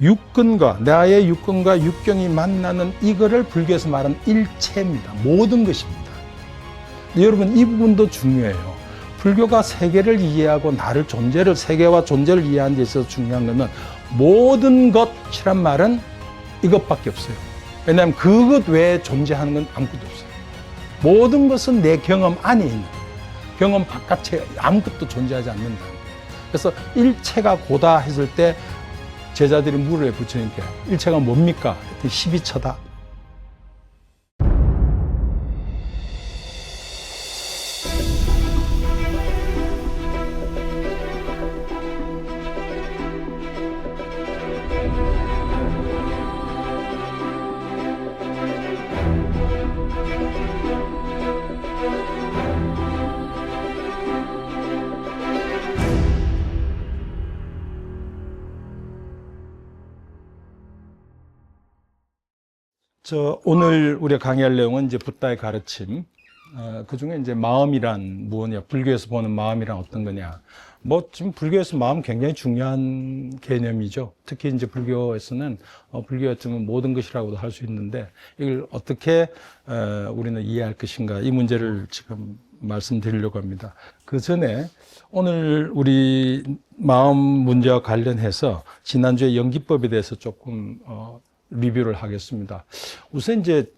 육근과 나의 육근과 육경이 만나는 이거를 불교에서 말하는 일체입니다. 모든 것입니다. 여러분 이 부분도 중요해요. 불교가 세계를 이해하고 나를 존재를 세계와 존재를 이해하는 데 있어서 중요한 것은 모든 것이란 말은 이것밖에 없어요. 왜냐하면 그것 외에 존재하는 건 아무것도 없어요. 모든 것은 내 경험 안에 있는 거예요. 경험 바깥에 아무것도 존재하지 않는다. 그래서 일체가 고다 했을 때 제자들이 물어요, 부처님께. 일체가 뭡니까? 12처다. 오늘 우리가 강의할 내용은 이제 붓다의 가르침. 그 중에 이제 마음이란 무엇이냐, 불교에서 보는 마음이란 어떤 거냐. 지금 불교에서 마음 굉장히 중요한 개념이죠. 특히 이제 불교에서는, 불교였으면 모든 것이라고도 할 수 있는데, 이걸 어떻게, 우리는 이해할 것인가, 이 문제를 지금 말씀드리려고 합니다. 그 전에 오늘 우리 마음 문제와 관련해서 지난주에 연기법에 대해서 조금, 리뷰를 하겠습니다. 우선 이제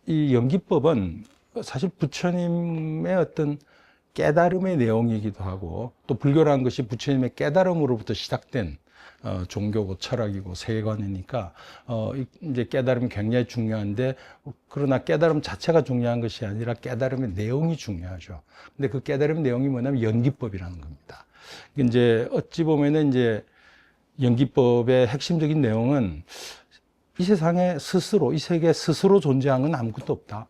이 연기법은 사실 부처님의 어떤 깨달음의 내용이기도 하고 또 불교라는 것이 부처님의 깨달음으로부터 시작된 종교고 철학이고 세계관이니까 이제 깨달음이 굉장히 중요한데 그러나 깨달음 자체가 중요한 것이 아니라 깨달음의 내용이 중요하죠. 근데 그 깨달음 내용이 뭐냐면 연기법이라는 겁니다. 이제 어찌 보면은 이제 연기법의 핵심적인 내용은 이 세상에 스스로, 이 세계에 스스로 존재한 건 아무것도 없다.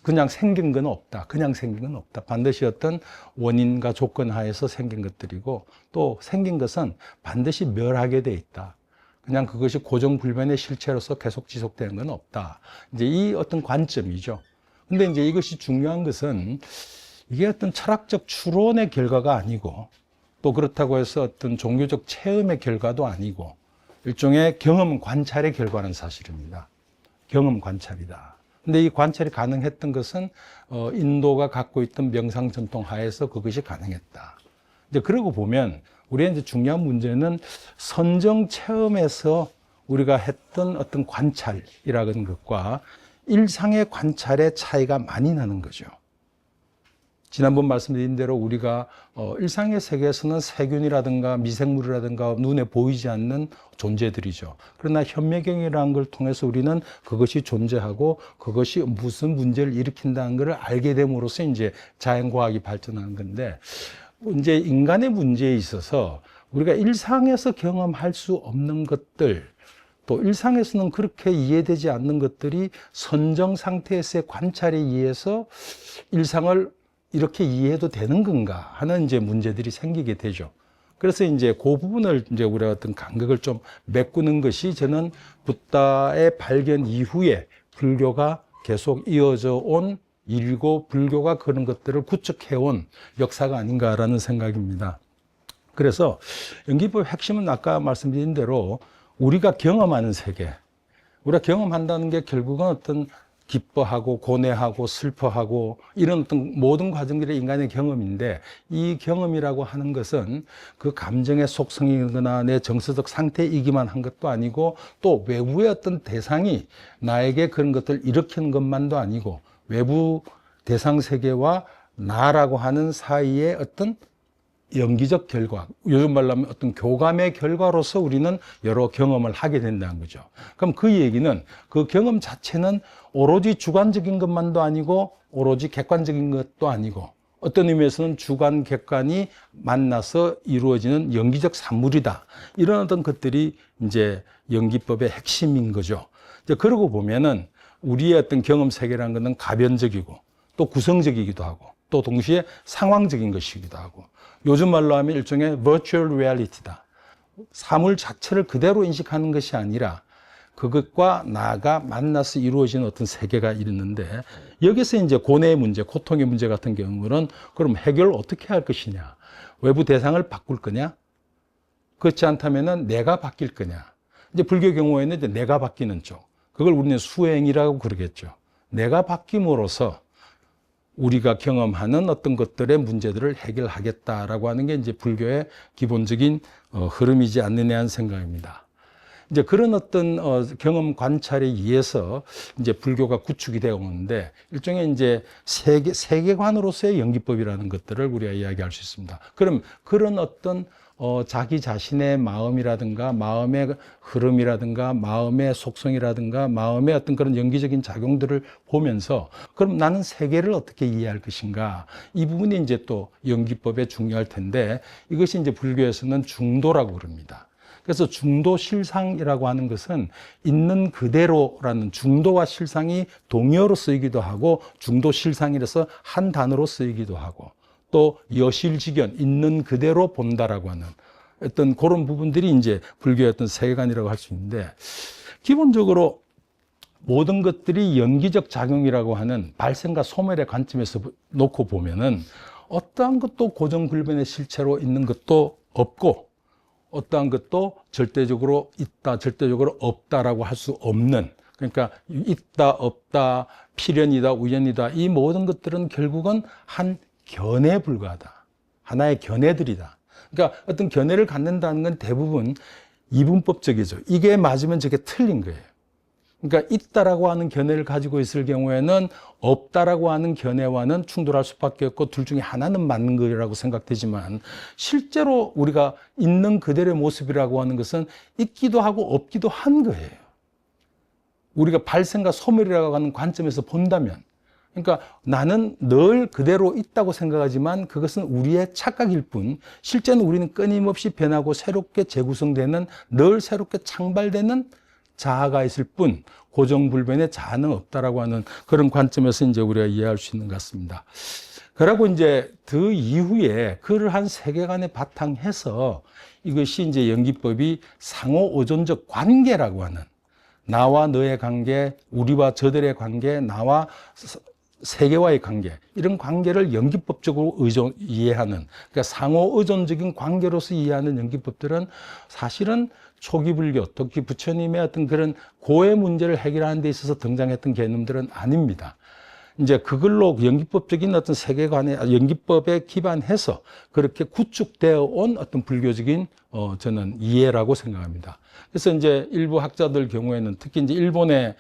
그냥 생긴 건 없다. 그냥 생긴 건 없다. 반드시 어떤 원인과 조건 하에서 생긴 것들이고 또 생긴 것은 반드시 멸하게 돼 있다. 그냥 그것이 고정불변의 실체로서 계속 지속되는 건 없다. 이제 이 어떤 관점이죠. 근데 이제 이것이 중요한 것은 이게 어떤 철학적 추론의 결과가 아니고 또 그렇다고 해서 어떤 종교적 체험의 결과도 아니고 일종의 경험 관찰의 결과는 사실입니다. 경험 관찰이다. 근데 이 관찰이 가능했던 것은 인도가 갖고 있던 명상 전통 하에서 그것이 가능했다. 이제 그러고 보면 우리의 이제 중요한 문제는 선정 체험에서 우리가 했던 어떤 관찰이라는 것과 일상의 관찰의 차이가 많이 나는 거죠. 지난번 말씀드린 대로 우리가 일상의 세계에서는 세균이라든가 미생물이라든가 눈에 보이지 않는 존재들이죠. 그러나 현미경이라는 걸 통해서 우리는 그것이 존재하고 그것이 무슨 문제를 일으킨다는 것을 알게 됨으로써 이제 자연과학이 발전하는 건데 이제 인간의 문제에 있어서 우리가 일상에서 경험할 수 없는 것들 또 일상에서는 그렇게 이해되지 않는 것들이 선정 상태에서의 관찰에 의해서 일상을 이렇게 이해해도 되는 건가 하는 이제 문제들이 생기게 되죠. 그래서 이제 그 부분을 이제 우리가 어떤 간극을 좀 메꾸는 것이 저는 붓다의 발견 이후에 불교가 계속 이어져 온 일이고 불교가 그런 것들을 구축해온 역사가 아닌가라는 생각입니다. 그래서 연기법의 핵심은 아까 말씀드린 대로 우리가 경험하는 세계, 우리가 경험한다는 게 결국은 어떤 기뻐하고 고뇌하고 슬퍼하고 이런 어떤 모든 과정들이 인간의 경험인데 이 경험이라고 하는 것은 그 감정의 속성이거나 내 정서적 상태이기만 한 것도 아니고 또 외부의 어떤 대상이 나에게 그런 것들을 일으키는 것만도 아니고 외부 대상 세계와 나라고 하는 사이의 어떤 연기적 결과, 요즘 말로 하면 어떤 교감의 결과로서 우리는 여러 경험을 하게 된다는 거죠. 그럼 그 얘기는 그 경험 자체는 오로지 주관적인 것만도 아니고 오로지 객관적인 것도 아니고 어떤 의미에서는 주관, 객관이 만나서 이루어지는 연기적 산물이다. 이런 어떤 것들이 이제 연기법의 핵심인 거죠. 이제 그러고 보면은 우리의 어떤 경험 세계라는 것은 가변적이고 또 구성적이기도 하고 또 동시에 상황적인 것이기도 하고 요즘 말로 하면 일종의 virtual reality다. 사물 자체를 그대로 인식하는 것이 아니라 그것과 나가 만나서 이루어지는 어떤 세계가 있는데 여기서 이제 고뇌의 문제, 고통의 문제 같은 경우는 그럼 해결을 어떻게 할 것이냐? 외부 대상을 바꿀 거냐? 그렇지 않다면은 내가 바뀔 거냐? 이제 불교 경우에는 이제 내가 바뀌는 쪽. 그걸 우리는 수행이라고 그러겠죠. 내가 바뀜으로써 우리가 경험하는 어떤 것들의 문제들을 해결하겠다라고 하는 게 이제 불교의 기본적인 흐름이지 않느냐 하는 생각입니다. 이제 그런 어떤 경험 관찰에 의해서 이제 불교가 구축이 되어 오는데 일종의 이제 세계관으로서의 연기법이라는 것들을 우리가 이야기할 수 있습니다. 그럼 그런 어떤 자기 자신의 마음이라든가 마음의 흐름이라든가 마음의 속성이라든가 마음의 어떤 그런 연기적인 작용들을 보면서 그럼 나는 세계를 어떻게 이해할 것인가, 이 부분이 이제 또 연기법에 중요할 텐데 이것이 이제 불교에서는 중도라고 그럽니다. 그래서 중도 실상이라고 하는 것은 있는 그대로라는, 중도와 실상이 동의어로 쓰이기도 하고 중도 실상이라서 한 단어로 쓰이기도 하고 또 여실직연, 있는 그대로 본다라고 하는 어떤 그런 부분들이 이제 불교의 어떤 세계관이라고 할 수 있는데, 기본적으로 모든 것들이 연기적 작용이라고 하는 발생과 소멸의 관점에서 놓고 보면은 어떠한 것도 고정불변의 실체로 있는 것도 없고 어떠한 것도 절대적으로 있다, 절대적으로 없다라고 할 수 없는, 그러니까 있다, 없다, 필연이다, 우연이다, 이 모든 것들은 결국은 한 견해에 불과하다. 하나의 견해들이다. 그러니까 어떤 견해를 갖는다는 건 대부분 이분법적이죠. 이게 맞으면 저게 틀린 거예요. 그러니까 있다라고 하는 견해를 가지고 있을 경우에는 없다라고 하는 견해와는 충돌할 수밖에 없고 둘 중에 하나는 맞는 거라고 생각되지만, 실제로 우리가 있는 그대로의 모습이라고 하는 것은 있기도 하고 없기도 한 거예요. 우리가 발생과 소멸이라고 하는 관점에서 본다면, 그러니까 나는 늘 그대로 있다고 생각하지만 그것은 우리의 착각일 뿐, 실제는 우리는 끊임없이 변하고 새롭게 재구성되는, 늘 새롭게 창발되는 자아가 있을 뿐 고정불변의 자아는 없다라고 하는 그런 관점에서 이제 우리가 이해할 수 있는 것 같습니다. 그러고 이제 그 이후에 그러한 세계관에 바탕해서 이것이 이제 연기법이 상호 의존적 관계라고 하는, 나와 너의 관계, 우리와 저들의 관계, 나와 세계와의 관계, 이런 관계를 연기법적으로 이해하는, 그러니까 상호 의존적인 관계로서 이해하는 연기법들은 사실은 초기 불교, 특히 부처님의 어떤 그런 고의 문제를 해결하는 데 있어서 등장했던 개념들은 아닙니다. 이제 그걸로 연기법적인 어떤 세계관의 연기법에 기반해서 그렇게 구축되어 온 어떤 불교적인 저는 이해라고 생각합니다. 그래서 이제 일부 학자들 경우에는 특히 이제 일본의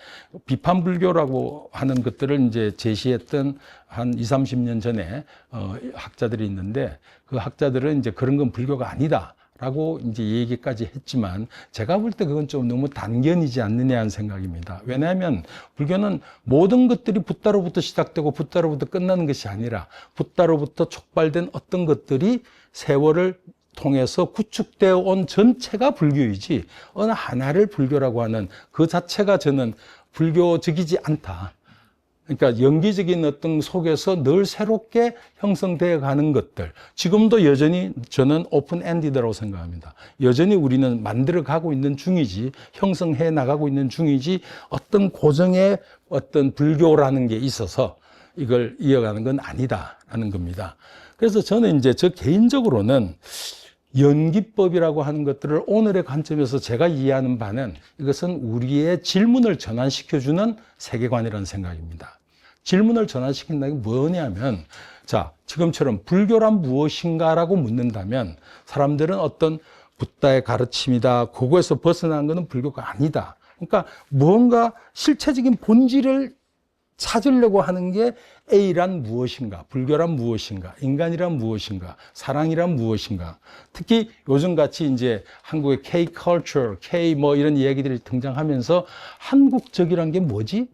비판 불교라고 하는 것들을 이제 제시했던 한 20, 30년 전에 학자들이 있는데, 그 학자들은 이제 그런 건 불교가 아니다 라고 이제 얘기까지 했지만, 제가 볼 때 그건 좀 너무 단견이지 않느냐 하는 생각입니다. 왜냐하면 불교는 모든 것들이 붓다로부터 시작되고 붓다로부터 끝나는 것이 아니라 붓다로부터 촉발된 어떤 것들이 세월을 통해서 구축되어 온 전체가 불교이지 어느 하나를 불교라고 하는 그 자체가 저는 불교적이지 않다. 그러니까 연기적인 어떤 속에서 늘 새롭게 형성되어 가는 것들, 지금도 여전히 저는 오픈엔디드라고 생각합니다. 여전히 우리는 만들어 가고 있는 중이지, 형성해 나가고 있는 중이지 어떤 고정의 어떤 불교라는 게 있어서 이걸 이어가는 건 아니다라는 겁니다. 그래서 저는 이제 저 개인적으로는 연기법이라고 하는 것들을 오늘의 관점에서 제가 이해하는 바는 이것은 우리의 질문을 전환시켜주는 세계관이라는 생각입니다. 질문을 전환시킨다는 게 뭐냐면, 자, 지금처럼 불교란 무엇인가라고 묻는다면 사람들은 어떤 붓다의 가르침이다, 그거에서 벗어난 것은 불교가 아니다. 그러니까 무언가 실체적인 본질을 찾으려고 하는 게 A란 무엇인가, 불교란 무엇인가, 인간이란 무엇인가, 사랑이란 무엇인가. 특히 요즘같이 이제 한국의 K-culture, K 뭐 이런 얘기들이 등장하면서 한국적이란 게 뭐지?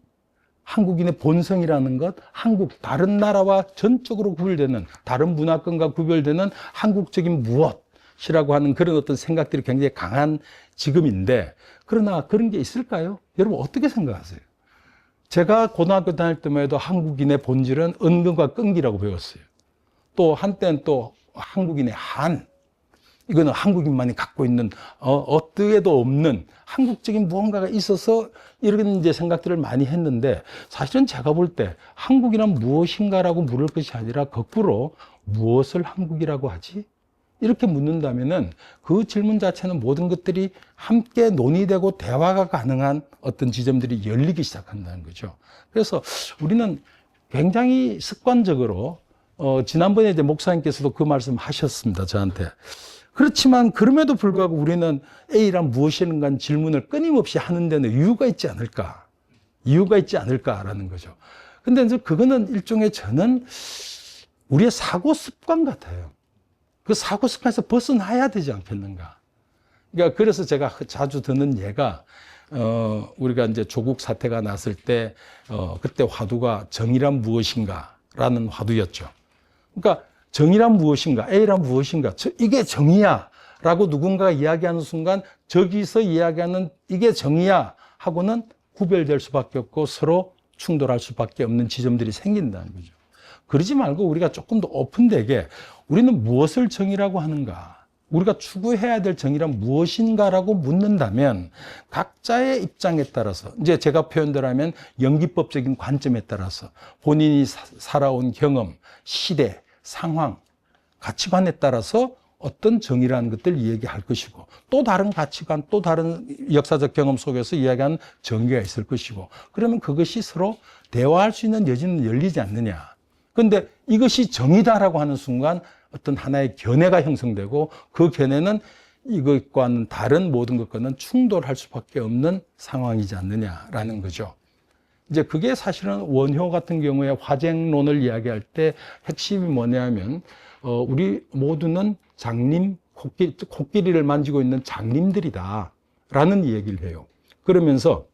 한국인의 본성이라는 것, 한국, 다른 나라와 전적으로 구별되는, 다른 문화권과 구별되는 한국적인 무엇이라고 하는 그런 어떤 생각들이 굉장히 강한 지금인데, 그러나 그런 게 있을까요? 여러분 어떻게 생각하세요? 제가 고등학교 다닐 때만 해도 한국인의 본질은 은근과 끈기라고 배웠어요. 또 한때는 또 한국인의 한, 이거는 한국인만이 갖고 있는 어디에도 없는 한국적인 무언가가 있어서 이런 이제 생각들을 많이 했는데, 사실은 제가 볼 때 한국이란 무엇인가라고 물을 것이 아니라 거꾸로 무엇을 한국이라고 하지? 이렇게 묻는다면은 그 질문 자체는 모든 것들이 함께 논의되고 대화가 가능한 어떤 지점들이 열리기 시작한다는 거죠. 그래서 우리는 굉장히 습관적으로 지난번에 이제 목사님께서도 그 말씀 하셨습니다, 저한테. 그렇지만 그럼에도 불구하고 우리는 A란 무엇인가 질문을 끊임없이 하는 데는 이유가 있지 않을까? 이유가 있지 않을까라는 거죠. 근데 이제 그거는 일종의 저는 우리의 사고 습관 같아요. 그 사고 습관에서 벗어나야 되지 않겠는가. 그러니까 그래서 제가 자주 드는 예가, 우리가 이제 조국 사태가 났을 때, 그때 화두가 정의란 무엇인가 라는 화두였죠. 그러니까 정의란 무엇인가, A란 무엇인가, 이게 정의야 라고 누군가가 이야기하는 순간 저기서 이야기하는 이게 정의야 하고는 구별될 수밖에 없고 서로 충돌할 수밖에 없는 지점들이 생긴다는 거죠. 그러지 말고 우리가 조금 더 오픈되게 우리는 무엇을 정의라고 하는가, 우리가 추구해야 될 정의란 무엇인가라고 묻는다면 각자의 입장에 따라서, 이제 제가 표현대로 하면 연기법적인 관점에 따라서 본인이 살아온 경험, 시대, 상황, 가치관에 따라서 어떤 정의라는 것들을 이야기할 것이고, 또 다른 가치관, 또 다른 역사적 경험 속에서 이야기하는 정의가 있을 것이고, 그러면 그것이 서로 대화할 수 있는 여지는 열리지 않느냐. 그런데 이것이 정의다라고 하는 순간 어떤 하나의 견해가 형성되고, 그 견해는 이것과는 다른 모든 것과는 충돌할 수밖에 없는 상황이지 않느냐라는 거죠. 이제 그게 사실은 원효 같은 경우에 화쟁론을 이야기할 때 핵심이 뭐냐면, 우리 모두는 장님, 코끼리를 만지고 있는 장님들이다 라는 얘기를 해요. 그러면서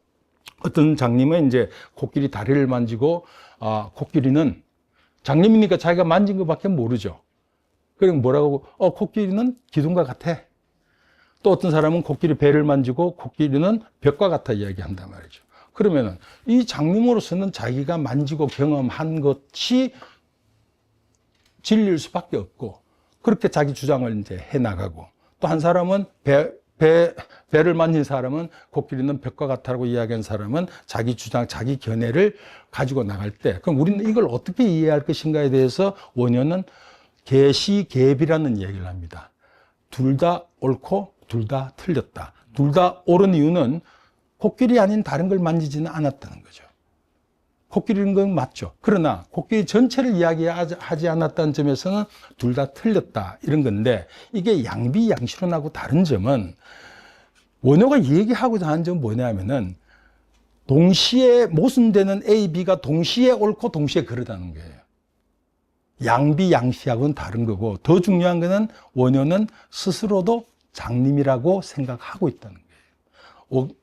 어떤 장님은 이제 코끼리 다리를 만지고, 코끼리는 장님이니까 자기가 만진 것밖에 모르죠. 그럼 뭐라고, 코끼리는 기둥과 같아. 또 어떤 사람은 코끼리 배를 만지고 코끼리는 벽과 같아 이야기한단 말이죠. 그러면은 이 장님으로서는 자기가 만지고 경험한 것이 진리일 수밖에 없고, 그렇게 자기 주장을 이제 해 나가고, 또 한 사람은 배를 만진 사람은 코끼리는 벽과 같다고 이야기한 사람은 자기 주장, 자기 견해를 가지고 나갈 때, 그럼 우리는 이걸 어떻게 이해할 것인가에 대해서 원효는 계시계비라는 얘기를 합니다. 둘 다 옳고 둘 다 틀렸다. 둘 다 옳은 이유는 코끼리 아닌 다른 걸 만지지는 않았다는 거죠. 코끼리인 건 맞죠. 그러나 코끼리 전체를 이야기하지 않았다는 점에서는 둘 다 틀렸다 이런 건데, 이게 양비양실론하고 다른 점은, 원효가 얘기하고자 하는 점은 뭐냐면은 동시에 모순되는 A, B가 동시에 옳고 동시에 그러다는 거예요. 양비양시하고는 다른 거고, 더 중요한 거는 원효는 스스로도 장님이라고 생각하고 있다는 거예요.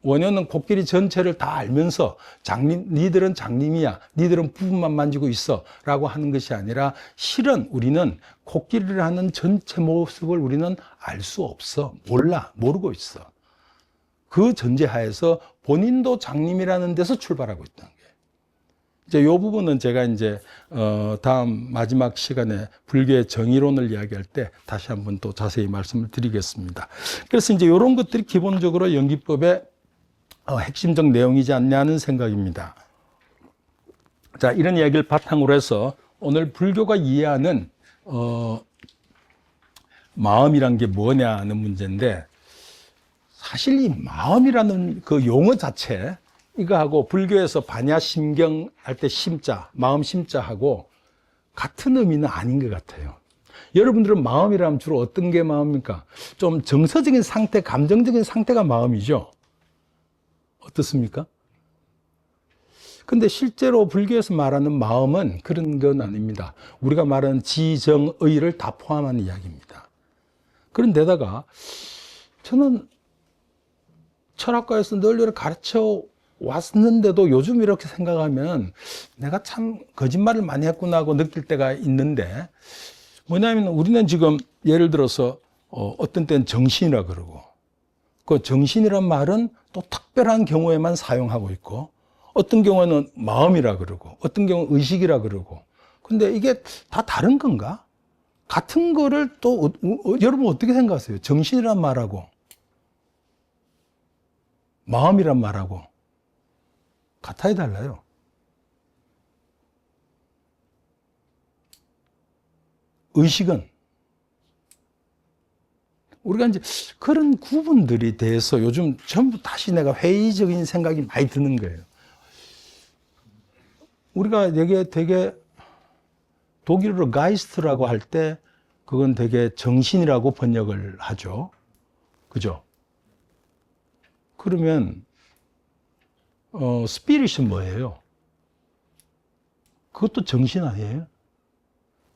원효는 코끼리 전체를 다 알면서 니들은 장님이야, 니들은 부분만 만지고 있어 라고 하는 것이 아니라, 실은 우리는 코끼리를 하는 전체 모습을 우리는 알 수 없어. 모르고 있어. 그 전제하에서 본인도 장님이라는 데서 출발하고 있다는 거예요. 이제 이 부분은 제가 이제 다음 마지막 시간에 불교의 정의론을 이야기할 때 다시 한번 또 자세히 말씀을 드리겠습니다. 그래서 이제 이런 것들이 기본적으로 연기법의 핵심적 내용이지 않냐 하는 생각입니다. 자, 이런 이야기를 바탕으로 해서 오늘 불교가 이해하는 마음이란 게 뭐냐는 문제인데, 사실 이 마음이라는 그 용어 자체, 이거하고 불교에서 반야심경 할 때 심자, 마음 심자하고 같은 의미는 아닌 것 같아요. 여러분들은 마음이라면 주로 어떤 게 마음입니까? 좀 정서적인 상태, 감정적인 상태가 마음이죠. 어떻습니까? 근데 실제로 불교에서 말하는 마음은 그런 건 아닙니다. 우리가 말하는 지정의를 다 포함하는 이야기입니다. 그런데다가 저는 철학과에서 늘 이렇게 가르쳐 왔는데도 요즘 이렇게 생각하면 내가 참 거짓말을 많이 했구나 하고 느낄 때가 있는데, 뭐냐면 우리는 지금 예를 들어서 어떤 때는 정신이라 그러고, 그 정신이란 말은 또 특별한 경우에만 사용하고 있고, 어떤 경우에는 마음이라 그러고, 어떤 경우는 의식이라 그러고. 근데 이게 다 다른 건가? 같은 거를 또 여러분 어떻게 생각하세요? 정신이란 말하고 마음이란 말하고 같아야 달라요. 의식은 우리가 이제 그런 구분들이 돼서 요즘 전부 다시 내가 회의적인 생각이 많이 드는 거예요. 우리가 되게 독일어로 가이스트라고 할 때 그건 되게 정신이라고 번역을 하죠. 그죠? 그러면 스피릿은 뭐예요? 그것도 정신 아니에요?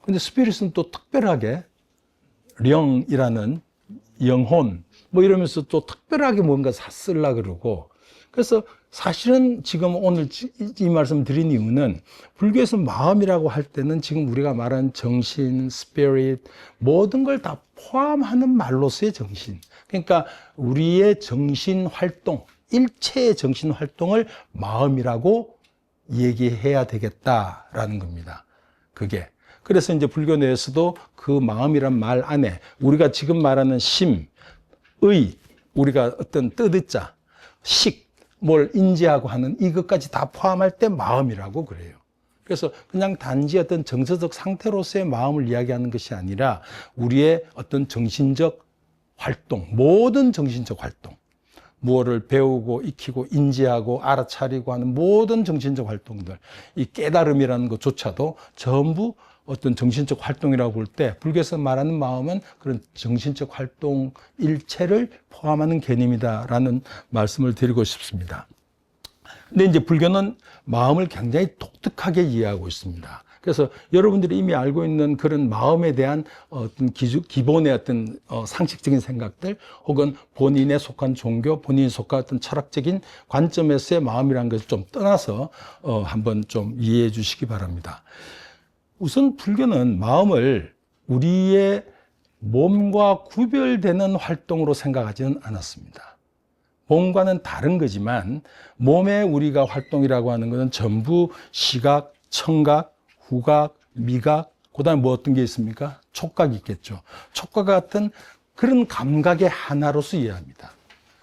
근데 스피릿은 또 특별하게 령이라는 영혼 뭐 이러면서 또 특별하게 뭔가 쓰려고 그러고, 그래서 사실은 지금 오늘 이 말씀 드린 이유는 불교에서 마음이라고 할 때는 지금 우리가 말한 정신, 스피릿 모든 걸 다 포함하는 말로서의 정신, 그러니까 우리의 정신 활동, 일체의 정신 활동을 마음이라고 얘기해야 되겠다라는 겁니다. 그게. 그래서 이제 불교 내에서도 그 마음이란 말 안에 우리가 지금 말하는 심, 의, 우리가 어떤 뜻자, 식, 뭘 인지하고 하는 이것까지 다 포함할 때 마음이라고 그래요. 그래서 그냥 단지 어떤 정서적 상태로서의 마음을 이야기하는 것이 아니라 우리의 어떤 정신적 활동, 모든 정신적 활동, 무엇을 배우고 익히고 인지하고 알아차리고 하는 모든 정신적 활동들, 이 깨달음이라는 것조차도 전부 어떤 정신적 활동이라고 볼 때 불교에서 말하는 마음은 그런 정신적 활동 일체를 포함하는 개념이다라는 말씀을 드리고 싶습니다. 근데 이제 불교는 마음을 굉장히 독특하게 이해하고 있습니다. 그래서 여러분들이 이미 알고 있는 그런 마음에 대한 어떤 기본의 어떤 상식적인 생각들 혹은 본인에 속한 종교, 본인이 속한 어떤 철학적인 관점에서의 마음이라는 것을 좀 떠나서 한번 좀 이해해 주시기 바랍니다. 우선 불교는 마음을 우리의 몸과 구별되는 활동으로 생각하지는 않았습니다. 몸과는 다른 거지만 몸의 우리가 활동이라고 하는 것은 전부 시각, 청각, 후각, 미각, 그 다음에 뭐 어떤 게 있습니까? 촉각이 있겠죠. 촉각 같은 그런 감각의 하나로서 이해합니다.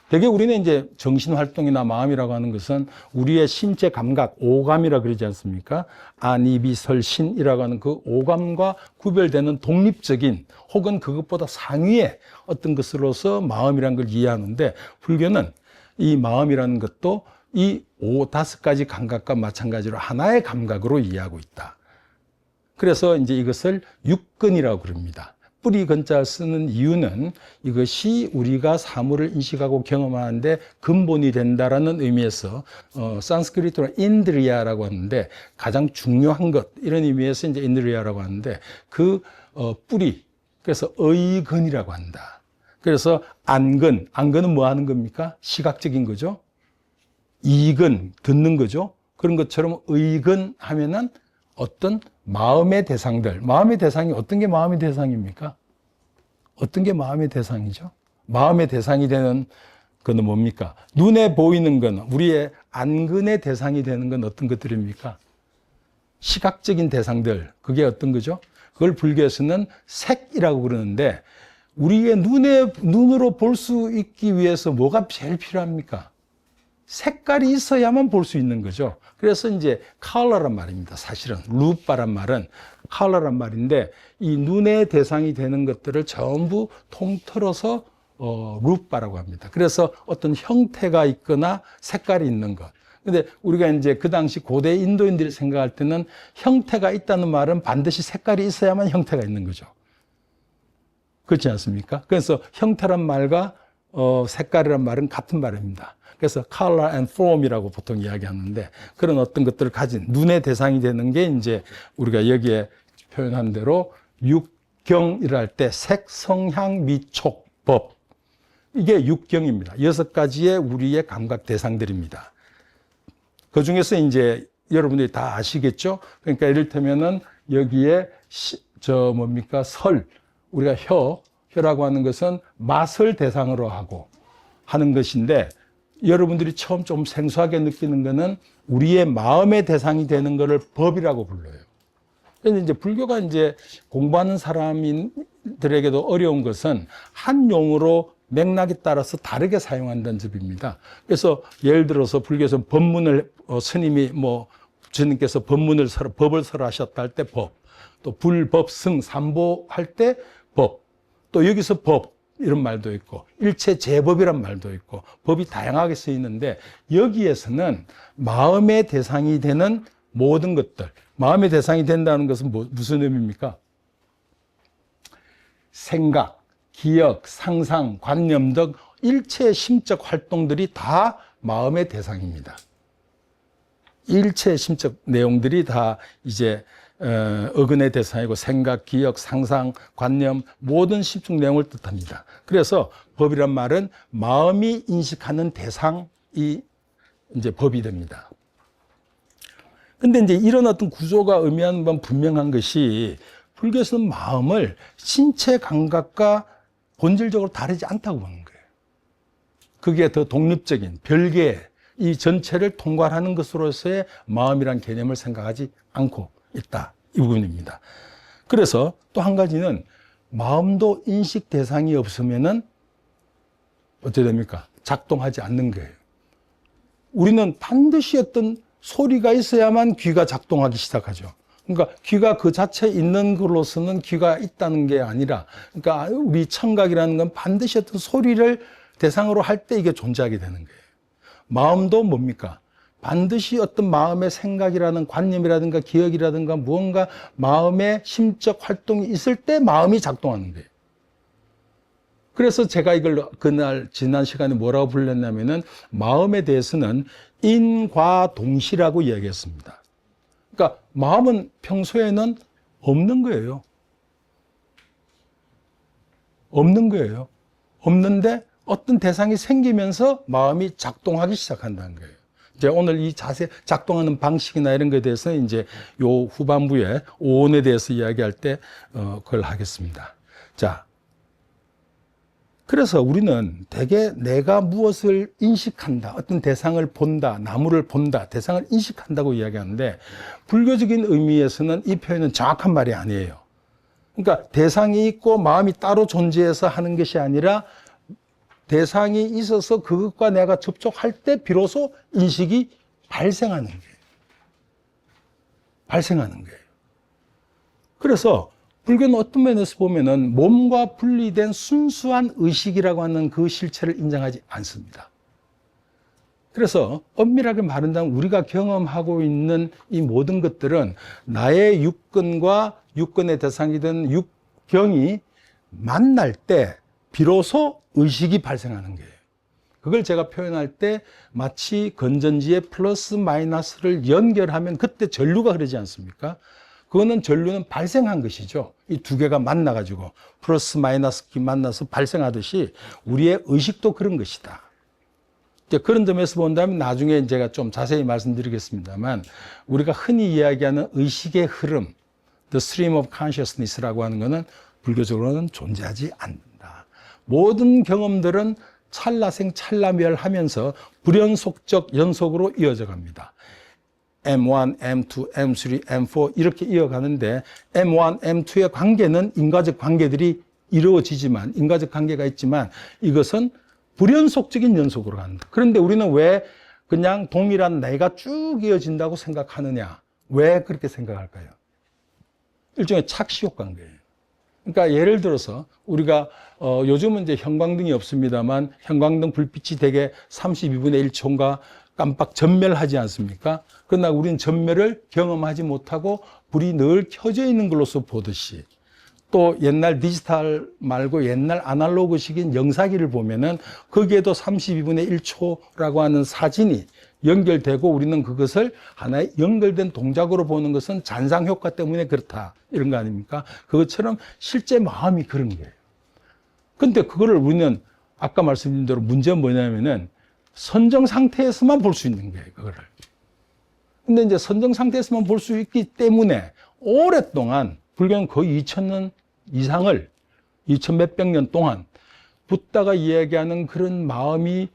되게 우리는 이제 정신활동이나 마음이라고 하는 것은 우리의 신체 감각, 오감이라 그러지 않습니까? 안이비설신이라고 하는 그 오감과 구별되는 독립적인 혹은 그것보다 상위의 어떤 것으로서 마음이라는 걸 이해하는데 불교는 이 마음이라는 것도 이 5-5가지 감각과 마찬가지로 하나의 감각으로 이해하고 있다. 그래서 이제 이것을 육근이라고 그럽니다. 뿌리 근자를 쓰는 이유는 이것이 우리가 사물을 인식하고 경험하는데 근본이 된다라는 의미에서 산스크리트로 인드리아라고 하는데 가장 중요한 것 이런 의미에서 이제 인드리아라고 하는데 그 뿌리, 그래서 의근이라고 한다. 그래서 안근은 뭐 하는 겁니까? 시각적인 거죠. 이근 듣는 거죠. 그런 것처럼 의근 하면은 어떤 마음의 대상들, 마음의 대상이 어떤 게 마음의 대상입니까? 어떤 게 마음의 대상이죠? 마음의 대상이 되는 건 뭡니까? 눈에 보이는 건, 우리의 안근의 대상이 되는 건 어떤 것들입니까? 시각적인 대상들, 그게 어떤 거죠? 그걸 불교에서는 색이라고 그러는데 우리의 눈으로 볼 수 있기 위해서 뭐가 제일 필요합니까? 색깔이 있어야만 볼 수 있는 거죠. 그래서 이제 컬러란 말입니다. 사실은 루파란 말은 컬러란 말인데 이 눈의 대상이 되는 것들을 전부 통틀어서 루파라고 합니다. 그래서 어떤 형태가 있거나 색깔이 있는 것. 근데 우리가 이제 그 당시 고대 인도인들이 생각할 때는 형태가 있다는 말은 반드시 색깔이 있어야만 형태가 있는 거죠. 그렇지 않습니까? 그래서 형태란 말과 색깔이란 말은 같은 말입니다. 그래서 color and form이라고 보통 이야기하는데 그런 어떤 것들을 가진 눈의 대상이 되는 게 이제 우리가 여기에 표현한 대로 육경이라 할 때 색, 성향, 미촉, 법. 이게 육경입니다. 6가지의 우리의 감각 대상들입니다. 그 중에서 이제 여러분들이 다 아시겠죠? 그러니까 이를테면은 여기에 우리가 혀라고 하는 것은 맛을 대상으로 하고 하는 것인데 여러분들이 처음 좀 생소하게 느끼는 것은 우리의 마음의 대상이 되는 것을 법이라고 불러요. 그런데 이제 불교가 이제 공부하는 사람들에게도 어려운 것은 한 용어로 맥락에 따라서 다르게 사용한다는 점입니다. 그래서 예를 들어서 불교에서 법문을 스님이 주님께서 법을 설하셨다 할 때 법, 또 불법승 삼보 할 때 법, 또 여기서 법 이런 말도 있고 일체 제법이란 말도 있고 법이 다양하게 쓰이는데 여기에서는 마음의 대상이 되는 모든 것들, 마음의 대상이 된다는 것은 무슨 의미입니까? 생각, 기억, 상상, 관념 등 일체의 심적 활동들이 다 마음의 대상입니다. 일체의 심적 내용들이 다 이제 어근의 대상이고 생각, 기억, 상상, 관념 모든 심적 내용을 뜻합니다. 그래서 법이란 말은 마음이 인식하는 대상이 이제 법이 됩니다. 근데 이제 이런 어떤 구조가 의미하는 건 분명한 것이 불교에서는 마음을 신체 감각과 본질적으로 다르지 않다고 보는 거예요. 그게 더 독립적인 별개의 이 전체를 통괄하는 것으로서의 마음이란 개념을 생각하지 않고 있다. 이 부분입니다. 그래서 또 한 가지는 마음도 인식 대상이 없으면은 어떻게 됩니까? 작동하지 않는 거예요. 우리는 반드시 어떤 소리가 있어야만 귀가 작동하기 시작하죠. 그러니까 귀가 그 자체에 있는 것으로서는 귀가 있다는 게 아니라, 그러니까 우리 청각이라는 건 반드시 어떤 소리를 대상으로 할 때 이게 존재하게 되는 거예요. 마음도 뭡니까? 반드시 어떤 마음의 생각이라든 관념이라든가 기억이라든가 무언가 마음의 심적 활동이 있을 때 마음이 작동하는 거예요. 그래서 제가 이걸 그날 지난 시간에 뭐라고 불렀냐면은 마음에 대해서는 인과동시라고 이야기했습니다. 그러니까 마음은 평소에는 없는 거예요. 없는 거예요. 없는데 어떤 대상이 생기면서 마음이 작동하기 시작한다는 거예요. 이제 오늘 이 자세, 작동하는 방식이나 이런 것에 대해서 이제 요 후반부에 오온에 대해서 이야기할 때, 그걸 하겠습니다. 자. 그래서 우리는 대개 내가 무엇을 인식한다, 어떤 대상을 본다, 나무를 본다, 대상을 인식한다고 이야기하는데 불교적인 의미에서는 이 표현은 정확한 말이 아니에요. 그러니까 대상이 있고 마음이 따로 존재해서 하는 것이 아니라 대상이 있어서 그것과 내가 접촉할 때 비로소 인식이 발생하는 거예요. 발생하는 거예요. 그래서 불교는 어떤 면에서 보면은 몸과 분리된 순수한 의식이라고 하는 그 실체를 인정하지 않습니다. 그래서 엄밀하게 말한다면 우리가 경험하고 있는 이 모든 것들은 나의 육근과 육근의 대상이 된 육경이 만날 때 비로소 의식이 발생하는 거예요. 그걸 제가 표현할 때 마치 건전지에 플러스 마이너스를 연결하면 그때 전류가 흐르지 않습니까? 그거는 전류는 발생한 것이죠. 이 두 개가 만나가지고 플러스 마이너스끼리 만나서 발생하듯이 우리의 의식도 그런 것이다. 그런 점에서 본다면 나중에 제가 좀 자세히 말씀드리겠습니다만 우리가 흔히 이야기하는 의식의 흐름, the stream of consciousness라고 하는 것은 불교적으로는 존재하지 않는다. 모든 경험들은 찰나생 찰나멸하면서 불연속적 연속으로 이어져 갑니다. M1, M2, M3, M4 이렇게 이어가는데 M1, M2의 관계는 인과적 관계들이 이루어지지만 인과적 관계가 있지만 이것은 불연속적인 연속으로 간다. 그런데 우리는 왜 그냥 동일한 내가 쭉 이어진다고 생각하느냐? 왜 그렇게 생각할까요? 일종의 착시 효과인 거예요. 그러니까 예를 들어서 우리가 요즘은 이제 형광등이 없습니다만 형광등 불빛이 대개 32분의 1초인가 깜빡 전멸하지 않습니까? 그러나 우리는 전멸을 경험하지 못하고 불이 늘 켜져 있는 걸로서 보듯이 또 옛날 디지털 말고 옛날 아날로그식인 영사기를 보면은 거기에도 32분의 1초라고 하는 사진이 연결되고 우리는 그것을 하나의 연결된 동작으로 보는 것은 잔상 효과 때문에 그렇다. 이런 거 아닙니까? 그것처럼 실제 마음이 그런 거예요. 근데 그거를 우리는 아까 말씀드린 대로 문제는 뭐냐면은 선정 상태에서만 볼 수 있는 거예요, 그거를. 근데 이제 선정 상태에서만 볼 수 있기 때문에 오랫동안 불교는 거의 2000년 이상을 2000 몇백 년 동안 붓다가 이야기하는 그런 마음이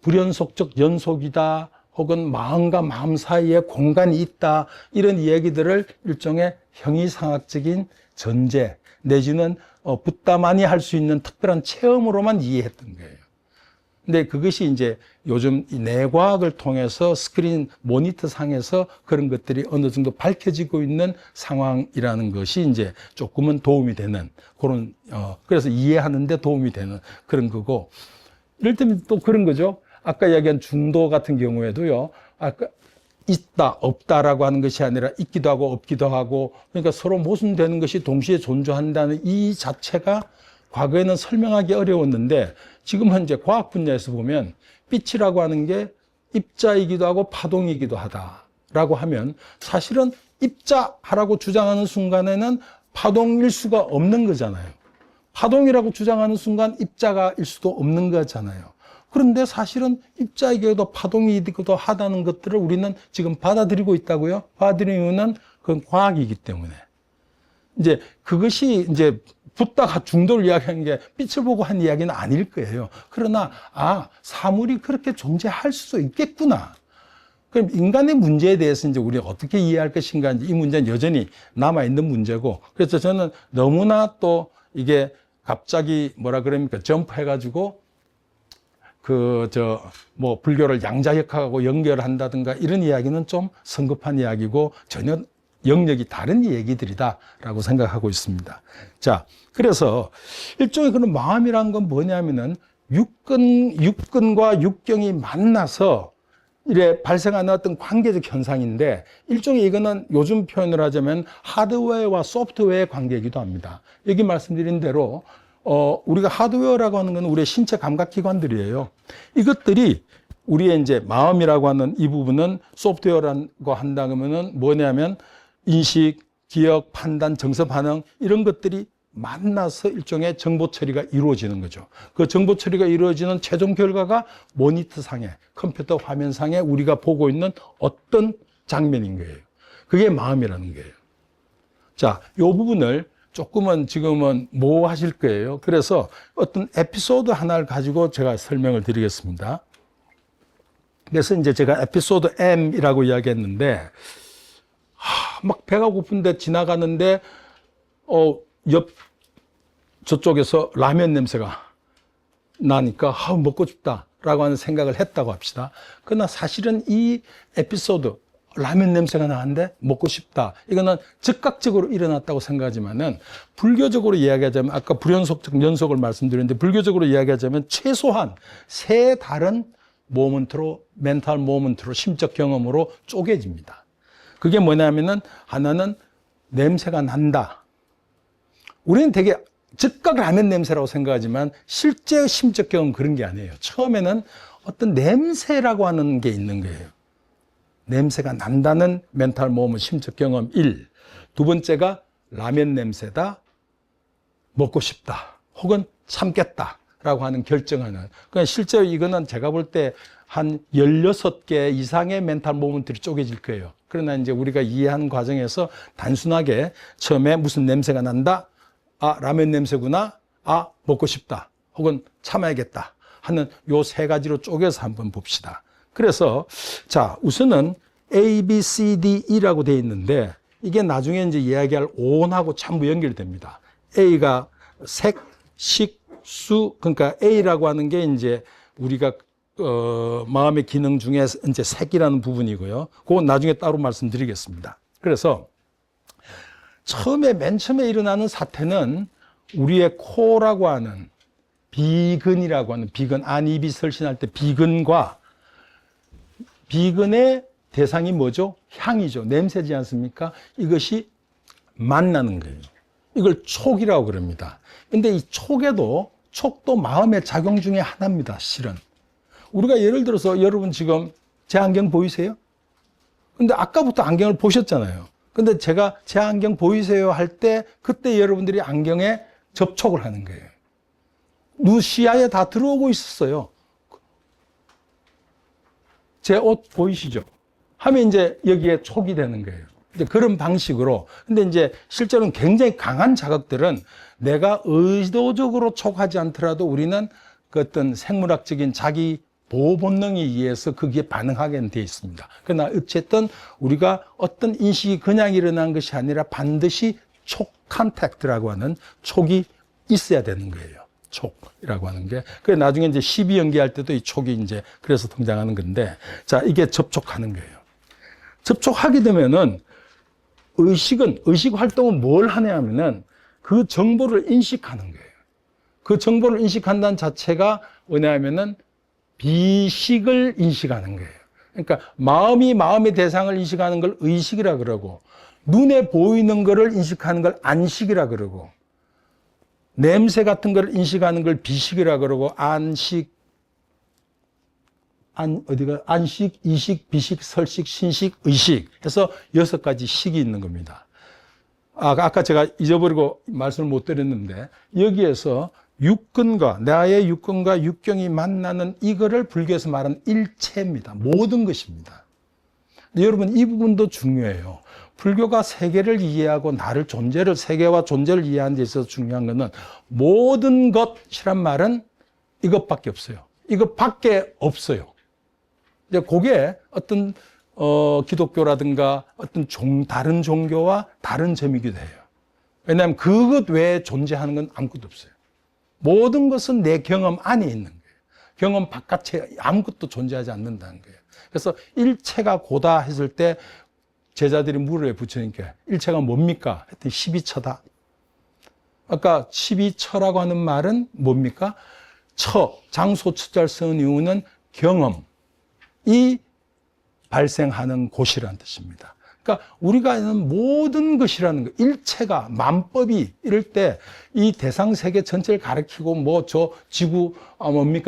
불연속적 연속이다 혹은 마음과 마음 사이에 공간이 있다 이런 이야기들을 일종의 형이상학적인 전제 내지는 붓다만이 할 수 있는 특별한 체험으로만 이해했던 거예요. 근데 그것이 이제 요즘 이 뇌과학을 통해서 스크린 모니터 상에서 그런 것들이 어느 정도 밝혀지고 있는 상황이라는 것이 이제 조금은 도움이 되는 그런, 그래서 이해하는데 도움이 되는 그런 거고. 이럴 때면 또 그런 거죠. 아까 이야기한 중도 같은 경우에도요. 아까 있다, 없다라고 하는 것이 아니라 있기도 하고 없기도 하고, 그러니까 서로 모순되는 것이 동시에 존재한다는 이 자체가 과거에는 설명하기 어려웠는데 지금은 이제 과학 분야에서 보면 빛이라고 하는 게 입자이기도 하고 파동이기도 하다라고 하면 사실은 입자하라고 주장하는 순간에는 파동일 수가 없는 거잖아요. 파동이라고 주장하는 순간 입자가일 수도 없는 거잖아요. 그런데 사실은 입자이기도 파동이기도 하다는 것들을 우리는 지금 받아들이고 있다고요. 받아들이는 이유는 그건 과학이기 때문에. 이제 그것이 이제 붓다가 중도를 이야기하는 게 빛을 보고 한 이야기는 아닐 거예요. 그러나 사물이 그렇게 존재할 수도 있겠구나. 그럼 인간의 문제에 대해서 이제 우리가 어떻게 이해할 것인가, 이 문제는 여전히 남아있는 문제고, 그래서 저는 너무나 또 이게 갑자기 뭐라 그럽니까, 점프해가지고 불교를 양자역학하고 연결한다든가 이런 이야기는 좀 성급한 이야기고 전혀 영역이 다른 얘기들이다라고 생각하고 있습니다. 자, 그래서 일종의 그런 마음이란 건 뭐냐면은 육근과 육경이 만나서 이래 발생하는 어떤 관계적 현상인데 일종의 이거는 요즘 표현을 하자면 하드웨어와 소프트웨어의 관계이기도 합니다. 여기 말씀드린 대로 우리가 하드웨어라고 하는 건 우리의 신체 감각기관들이에요. 이것들이 우리의 이제 마음이라고 하는 이 부분은 소프트웨어라고 한다면은 뭐냐면 인식, 기억, 판단, 정서 반응 이런 것들이 만나서 일종의 정보 처리가 이루어지는 거죠. 그 정보 처리가 이루어지는 최종 결과가 모니터 상에, 컴퓨터 화면 상에 우리가 보고 있는 어떤 장면인 거예요. 그게 마음이라는 거예요. 자, 이 부분을 조금은 지금은 모호하실 거예요. 그래서 어떤 에피소드 하나를 가지고 제가 설명을 드리겠습니다. 그래서 이제 제가 에피소드 M이라고 이야기했는데, 막 배가 고픈데 지나가는데, 저쪽에서 라면 냄새가 나니까, 먹고 싶다라고 하는 생각을 했다고 합시다. 그러나 사실은 이 에피소드, 라면 냄새가 나는데 먹고 싶다. 이거는 즉각적으로 일어났다고 생각하지만은 불교적으로 이야기하자면 아까 불연속적 연속을 말씀드렸는데 불교적으로 이야기하자면 최소한 세 다른 모먼트로 멘탈 모먼트로 심적 경험으로 쪼개집니다. 그게 뭐냐면은 하나는 냄새가 난다. 우리는 되게 즉각 라면 냄새라고 생각하지만 실제 심적 경험 그런 게 아니에요. 처음에는 어떤 냄새라고 하는 게 있는 거예요. 냄새가 난다는 멘탈 모먼트 심적 경험 1. 두 번째가 라면 냄새다. 먹고 싶다. 혹은 참겠다라고 하는 결정하는. 그러니까 실제로 이거는 제가 볼 때 한 16개 이상의 멘탈 모먼트들이 쪼개질 거예요. 그러나 이제 우리가 이해하는 과정에서 단순하게 처음에 무슨 냄새가 난다. 라면 냄새구나. 먹고 싶다. 혹은 참아야겠다. 하는 요 세 가지로 쪼개서 한번 봅시다. 그래서 자, 우선은 A, B, C, D, E라고 되어 있는데 이게 나중에 이제 이야기할 오온하고 전부 연결됩니다. A가 색, 식, 수, 그러니까 A라고 하는 게 이제 우리가 마음의 기능 중에 이제 색이라는 부분이고요. 그건 나중에 따로 말씀드리겠습니다. 그래서 맨 처음에 일어나는 사태는 우리의 코라고 하는 비근이라고 하는 비근, 안입이 설신할 때 비근과 비근의 대상이 뭐죠? 향이죠. 냄새지 않습니까? 이것이 만나는 거예요. 이걸 촉이라고 그럽니다. 근데 이 촉도 마음의 작용 중에 하나입니다, 실은. 우리가 예를 들어서 여러분 지금 제 안경 보이세요? 근데 아까부터 안경을 보셨잖아요. 근데 제가 제 안경 보이세요 할 때 그때 여러분들이 안경에 접촉을 하는 거예요. 눈 시야에 다 들어오고 있었어요. 제 옷 보이시죠? 하면 이제 여기에 촉이 되는 거예요. 이제 그런 방식으로. 근데 이제 실제로는 굉장히 강한 자극들은 내가 의도적으로 촉하지 않더라도 우리는 그 어떤 생물학적인 자기 보호 본능에 의해서 거기에 반응하게 되어 있습니다. 그러나 어쨌든 우리가 어떤 인식이 그냥 일어난 것이 아니라 반드시 촉 컨택트라고 하는 촉이 있어야 되는 거예요. 촉이라고 하는 게. 그래 나중에 이제 12연기 할 때도 이 촉이 이제 그래서 등장하는 건데, 자, 이게 접촉하는 거예요. 접촉하게 되면은 의식 활동은 뭘 하냐 하면은 그 정보를 인식하는 거예요. 그 정보를 인식한다는 자체가 뭐냐면은 비식을 인식하는 거예요. 그러니까 마음이 마음의 대상을 인식하는 걸 의식이라 그러고, 눈에 보이는 거를 인식하는 걸 안식이라 그러고, 냄새 같은 걸 인식하는 걸 비식이라 그러고, 안식, 이식, 비식, 설식, 신식, 의식 해서 6가지 식이 있는 겁니다. 아까 제가 잊어버리고 말씀을 못 드렸는데, 여기에서 나의 육근과 육경이 만나는 이거를 불교에서 말하는 일체입니다. 모든 것입니다. 근데 여러분, 이 부분도 중요해요. 불교가 세계를 이해하고 나를 존재를, 세계와 존재를 이해하는 데 있어서 중요한 것은 모든 것이란 말은 이것밖에 없어요. 이것밖에 없어요. 이제 그게 어떤 기독교라든가 어떤 다른 종교와 다른 점이기도 해요. 왜냐하면 그것 외에 존재하는 건 아무것도 없어요. 모든 것은 내 경험 안에 있는 거예요. 경험 바깥에 아무것도 존재하지 않는다는 거예요. 그래서 일체가 고다 했을 때 제자들이 물어요, 부처님께. 일체가 뭡니까? 했더니 12처다. 아까 12처라고 하는 말은 뭡니까? 장소, 처자를 쓰는 이유는 경험이 발생하는 곳이라는 뜻입니다. 그러니까 우리가 아는 모든 것이라는 거, 일체가, 만법이 이럴 때 이 대상 세계 전체를 가리키고 저 지구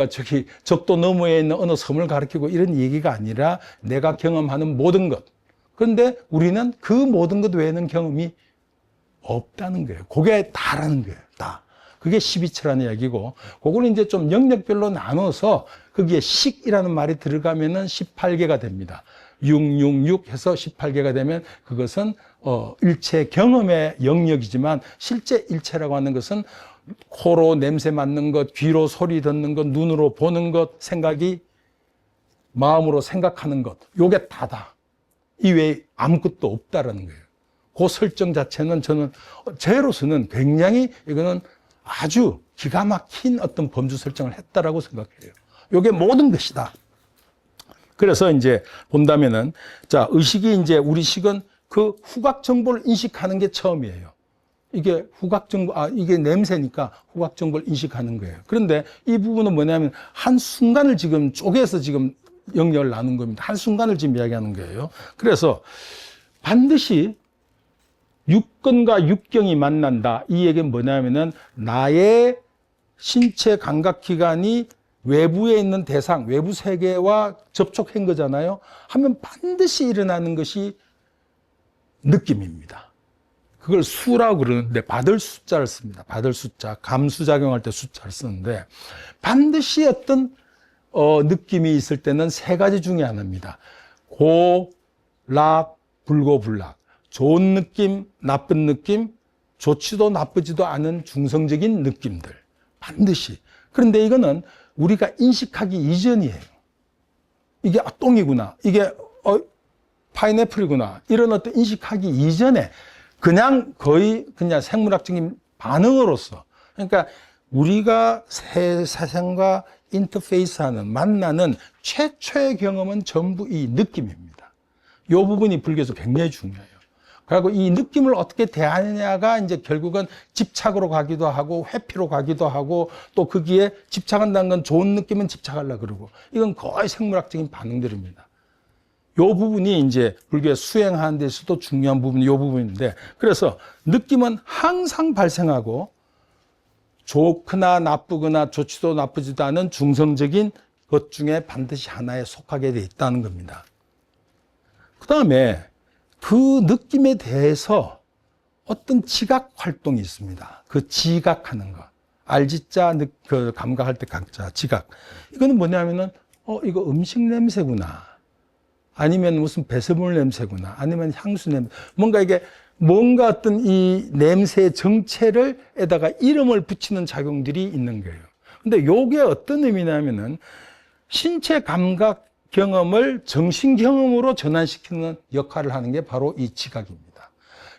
저기 적도 너머에 있는 어느 섬을 가리키고 이런 얘기가 아니라 내가 경험하는 모든 것. 그런데 우리는 그 모든 것 외에는 경험이 없다는 거예요. 그게 다라는 거예요. 다. 그게 12처라는 이야기고, 그거는 이제 좀 영역별로 나눠서 거기에 식이라는 말이 들어가면은 18개가 됩니다. 666 해서 18개가 되면 그것은 일체 경험의 영역이지만, 실제 일체라고 하는 것은 코로 냄새 맡는 것, 귀로 소리 듣는 것, 눈으로 보는 것, 생각이 마음으로 생각하는 것, 요게 다다. 이외에 아무것도 없다라는 거예요. 그 설정 자체는 저는 제로서는 굉장히 이거는 아주 기가 막힌 어떤 범주 설정을 했다라고 생각해요. 요게 모든 것이다. 그래서 이제 본다면은, 자, 의식이 이제 우리 식은 그 후각 정보를 인식하는 게 처음이에요. 이게 후각 정보, 이게 냄새니까 후각 정보를 인식하는 거예요. 그런데 이 부분은 뭐냐면 한순간을 지금 쪼개서 지금 영역을 나눈 겁니다. 한순간을 지금 이야기하는 거예요. 그래서 반드시 육근과 육경이 만난다. 이 얘기는 뭐냐면은 나의 신체 감각기관이 외부에 있는 대상, 외부 세계와 접촉한 거잖아요. 하면 반드시 일어나는 것이 느낌입니다. 그걸 수라고 그러는데 받을 숫자를 씁니다. 받을 숫자, 감수작용할 때 숫자를 쓰는데 반드시 어떤 느낌이 있을 때는 3가지 중에 하나입니다. 고, 락, 불고, 불락. 좋은 느낌, 나쁜 느낌, 좋지도 나쁘지도 않은 중성적인 느낌들. 반드시. 그런데 이거는 우리가 인식하기 이전이에요. 이게 똥이구나. 이게 파인애플이구나. 이런 어떤 인식하기 이전에 그냥 거의 그냥 생물학적인 반응으로서, 그러니까 우리가 세상과 인터페이스하는, 만나는 최초의 경험은 전부 이 느낌입니다. 이 부분이 불교에서 굉장히 중요해요. 그리고 이 느낌을 어떻게 대하느냐가 이제 결국은 집착으로 가기도 하고 회피로 가기도 하고, 또 거기에 집착한다는 건 좋은 느낌은 집착하려고 그러고, 이건 거의 생물학적인 반응들입니다. 이 부분이 이제 불교에 수행하는 데서도 중요한 부분이 이 부분인데, 그래서 느낌은 항상 발생하고 좋거나 나쁘거나 좋지도 나쁘지도 않은 중성적인 것 중에 반드시 하나에 속하게 돼 있다는 겁니다. 그 다음에 그 느낌에 대해서 어떤 지각 활동이 있습니다. 그 지각하는 거. 알지자, 그 감각할 때 각자, 지각. 이거는 뭐냐면은, 이거 음식 냄새구나. 아니면 무슨 배설물 냄새구나. 아니면 향수 냄새. 뭔가 어떤 이 냄새의 정체를에다가 이름을 붙이는 작용들이 있는 거예요. 근데 요게 어떤 의미냐면은 신체 감각 경험을 정신 경험으로 전환시키는 역할을 하는 게 바로 이 지각입니다.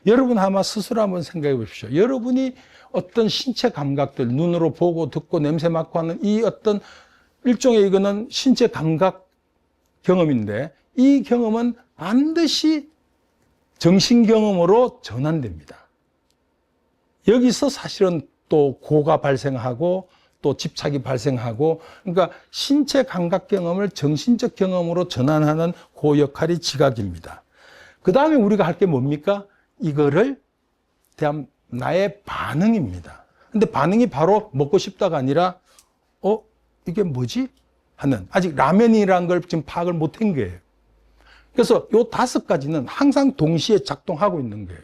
여러분 아마 스스로 한번 생각해 보십시오. 여러분이 어떤 신체 감각들, 눈으로 보고 듣고 냄새 맡고 하는 이 어떤 일종의 이거는 신체 감각 경험인데 이 경험은 반드시 정신 경험으로 전환됩니다. 여기서 사실은 또 고가 발생하고 또 집착이 발생하고, 그러니까 신체 감각 경험을 정신적 경험으로 전환하는 그 역할이 지각입니다. 그 다음에 우리가 할 게 뭡니까? 이거를 대한 나의 반응입니다. 근데 반응이 바로 먹고 싶다가 아니라 이게 뭐지? 하는, 아직 라면이라는 걸 지금 파악을 못한 거예요. 그래서 요 5가지는 항상 동시에 작동하고 있는 거예요.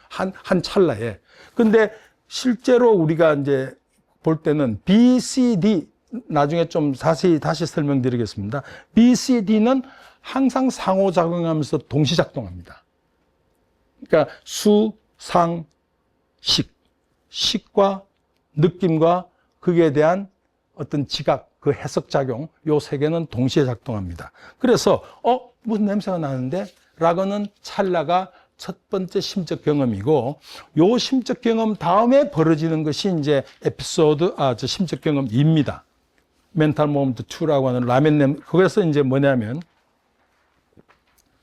한 찰나에. 근데 실제로 우리가 이제 볼 때는 B, C, D, 나중에 좀 자세히 다시 설명드리겠습니다. B, C, D는 항상 상호작용하면서 동시 작동합니다. 그러니까 수, 상, 식. 식과 느낌과 거기에 대한 어떤 지각, 그 해석작용, 요 3개는 동시에 작동합니다. 그래서, 무슨 냄새가 나는데? 라고는 찰나가 첫 번째 심적 경험이고, 요 심적 경험 다음에 벌어지는 것이 이제 심적 경험 2입니다. 멘탈 모먼트 2라고 하는 라면 냄새. 그래서 이제 뭐냐면,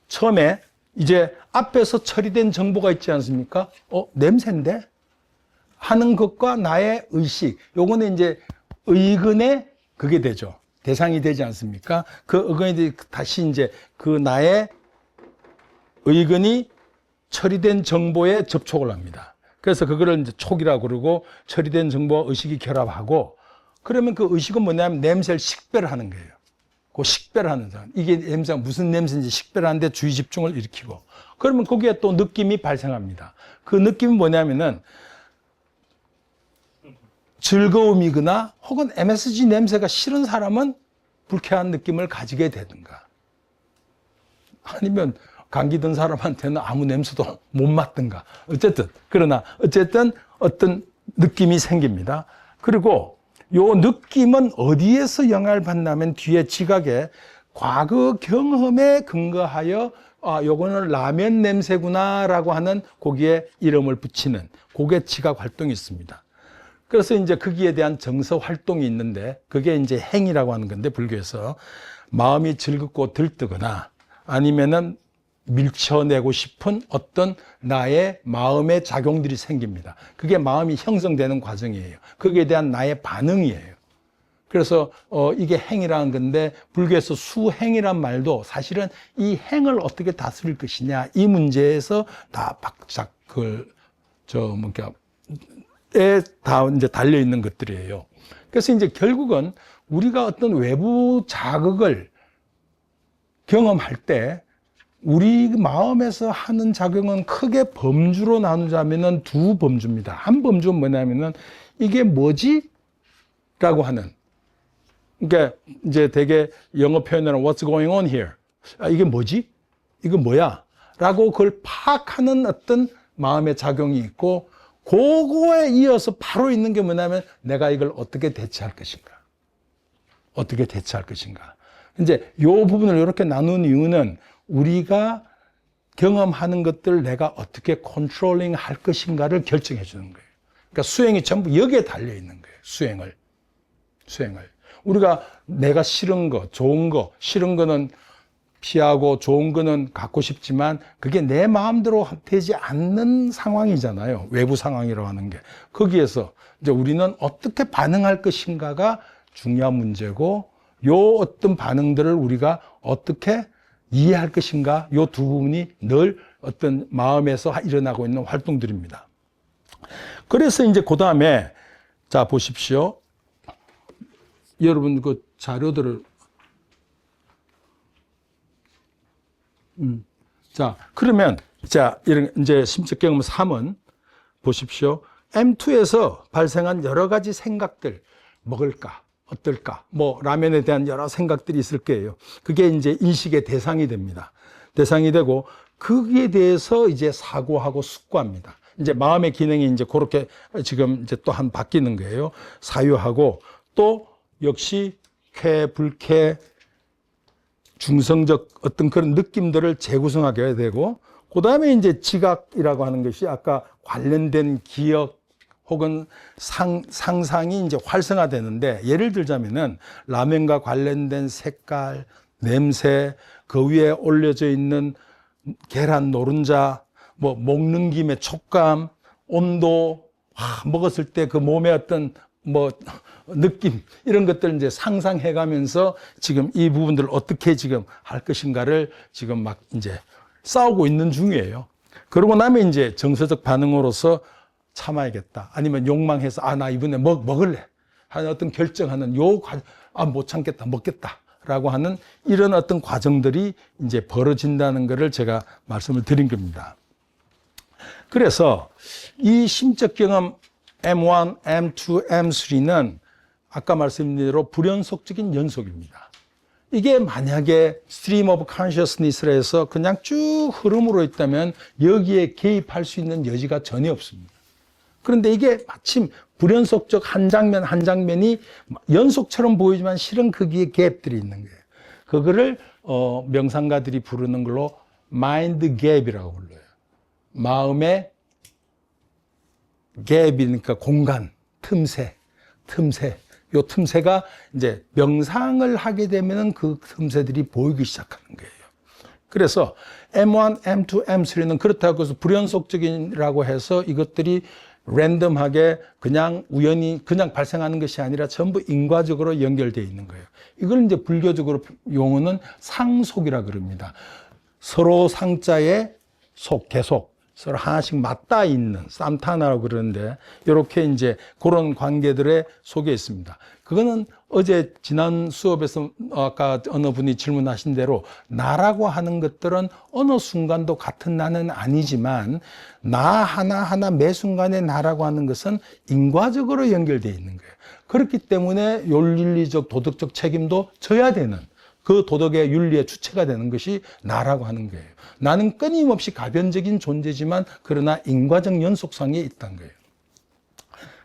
처음에 이제 앞에서 처리된 정보가 있지 않습니까? 냄새인데? 하는 것과 나의 의식, 요거는 이제 의근의 그게 되죠. 대상이 되지 않습니까? 그 의근이 다시 이제 그 나의 의근이 처리된 정보에 접촉을 합니다. 그래서 그거를 이제 촉이라고 그러고, 처리된 정보와 의식이 결합하고, 그러면 그 의식은 뭐냐면 냄새를 식별하는 거예요. 그 식별하는 사람. 이게 냄새가 무슨 냄새인지 식별하는데 주의 집중을 일으키고, 그러면 거기에 또 느낌이 발생합니다. 그 느낌은 뭐냐면은 즐거움이거나 혹은 MSG 냄새가 싫은 사람은 불쾌한 느낌을 가지게 되든가, 아니면 감기 든 사람한테는 아무 냄새도 못 맡든가, 그러나 어쨌든 어떤 느낌이 생깁니다. 그리고 요 느낌은 어디에서 영향을 받냐면 뒤에 지각에 과거 경험에 근거하여 요거는 라면 냄새구나라고 하는 거기에 이름을 붙이는 그게 지각 활동이 있습니다. 그래서 이제 거기에 대한 정서 활동이 있는데, 그게 이제 행이라고 하는 건데, 불교에서 마음이 즐겁고 들뜨거나 아니면은 밀쳐내고 싶은 어떤 나의 마음의 작용들이 생깁니다. 그게 마음이 형성되는 과정이에요. 거기에 대한 나의 반응이에요. 그래서 이게 행이라는 건데, 불교에서 수행이란 말도 사실은 이 행을 어떻게 다스릴 것이냐, 이 문제에서 다 박작 에 다 이제 달려 있는 것들이에요. 그래서 이제 결국은 우리가 어떤 외부 자극을 경험할 때 우리 마음에서 하는 작용은 크게 범주로 나누자면은 2범주입니다. 한 범주는 뭐냐면은 이게 뭐지? 라고 하는. 그러니까 이제 되게 영어 표현으로 What's going on here? 이게 뭐지? 이거 뭐야? 라고 그걸 파악하는 어떤 마음의 작용이 있고, 그거에 이어서 바로 있는 게 뭐냐면 내가 이걸 어떻게 대처할 것인가. 어떻게 대처할 것인가. 이제 이 부분을 이렇게 나눈 이유는 우리가 경험하는 것들 내가 어떻게 컨트롤링 할 것인가를 결정해 주는 거예요. 그러니까 수행이 전부 여기에 달려 있는 거예요. 수행을. 우리가 내가 싫은 거, 좋은 거, 싫은 거는 피하고 좋은 거는 갖고 싶지만 그게 내 마음대로 되지 않는 상황이잖아요. 외부 상황이라고 하는 게. 거기에서 이제 우리는 어떻게 반응할 것인가가 중요한 문제고, 요 어떤 반응들을 우리가 어떻게 이해할 것인가, 요 2 부분이 늘 어떤 마음에서 일어나고 있는 활동들입니다. 그래서 이제 그 다음에 자 보십시오. 여러분 그 자료들을 자, 그러면, 이런, 이제, 심적 경험 3은, 보십시오. M2에서 발생한 여러 가지 생각들, 먹을까, 어떨까, 라면에 대한 여러 생각들이 있을 거예요. 그게 이제 인식의 대상이 됩니다. 대상이 되고, 거기에 대해서 이제 사고하고 숙고합니다. 이제 마음의 기능이 이제 그렇게 지금 이제 또 한 바뀌는 거예요. 사유하고, 또, 역시, 쾌, 불쾌, 중성적 어떤 그런 느낌들을 재구성하게 되고, 그 다음에 이제 지각이라고 하는 것이 아까 관련된 기억 혹은 상상이 이제 활성화되는데, 예를 들자면은 라면과 관련된 색깔, 냄새, 그 위에 올려져 있는 계란 노른자, 뭐 먹는 김에 촉감, 온도, 먹었을 때 그 몸의 어떤 뭐 느낌, 이런 것들 이제 상상해 가면서 지금 이 부분들을 어떻게 지금 할 것인가를 지금 막 이제 싸우고 있는 중이에요. 그러고 나면 이제 정서적 반응으로서 참아야겠다. 아니면 욕망해서 나 이번에 먹을래 하는 어떤 결정하는 못 참겠다, 먹겠다 라고 하는 이런 어떤 과정들이 이제 벌어진다는 것을 제가 말씀을 드린 겁니다. 그래서 이 심적 경험 M1, M2, M3는 아까 말씀드린 대로 불연속적인 연속입니다. 이게 만약에 stream of consciousness라 해서 그냥 쭉 흐름으로 있다면 여기에 개입할 수 있는 여지가 전혀 없습니다. 그런데 이게 마침 불연속적 한 장면 한 장면이 연속처럼 보이지만 실은 거기에 갭들이 있는 거예요. 그거를 명상가들이 부르는 걸로 마인드 갭이라고 불러요. 마음의 갭이니까 공간, 틈새. 요 틈새가 이제 명상을 하게 되면은 그 틈새들이 보이기 시작하는 거예요. 그래서 M1, M2, M3는 그렇다고 해서 불연속적이라고 해서 이것들이 랜덤하게 그냥 우연히 그냥 발생하는 것이 아니라 전부 인과적으로 연결되어 있는 거예요. 이걸 이제 불교적으로 용어는 상속이라 그럽니다. 서로 상자에 계속 서로 하나씩 맞닿아 있는 쌈타나라고 그러는데, 이렇게 이제 그런 관계들의 속에 있습니다. 그거는 어제 지난 수업에서 아까 어느 분이 질문하신 대로 나라고 하는 것들은 어느 순간도 같은 나는 아니지만, 나 하나하나 매 순간에 나라고 하는 것은 인과적으로 연결되어 있는 거예요. 그렇기 때문에 윤리적 도덕적 책임도 져야 되는, 그 도덕의 윤리의 주체가 되는 것이 나라고 하는 거예요. 나는 끊임없이 가변적인 존재지만 그러나 인과적 연속성에 있다는 거예요.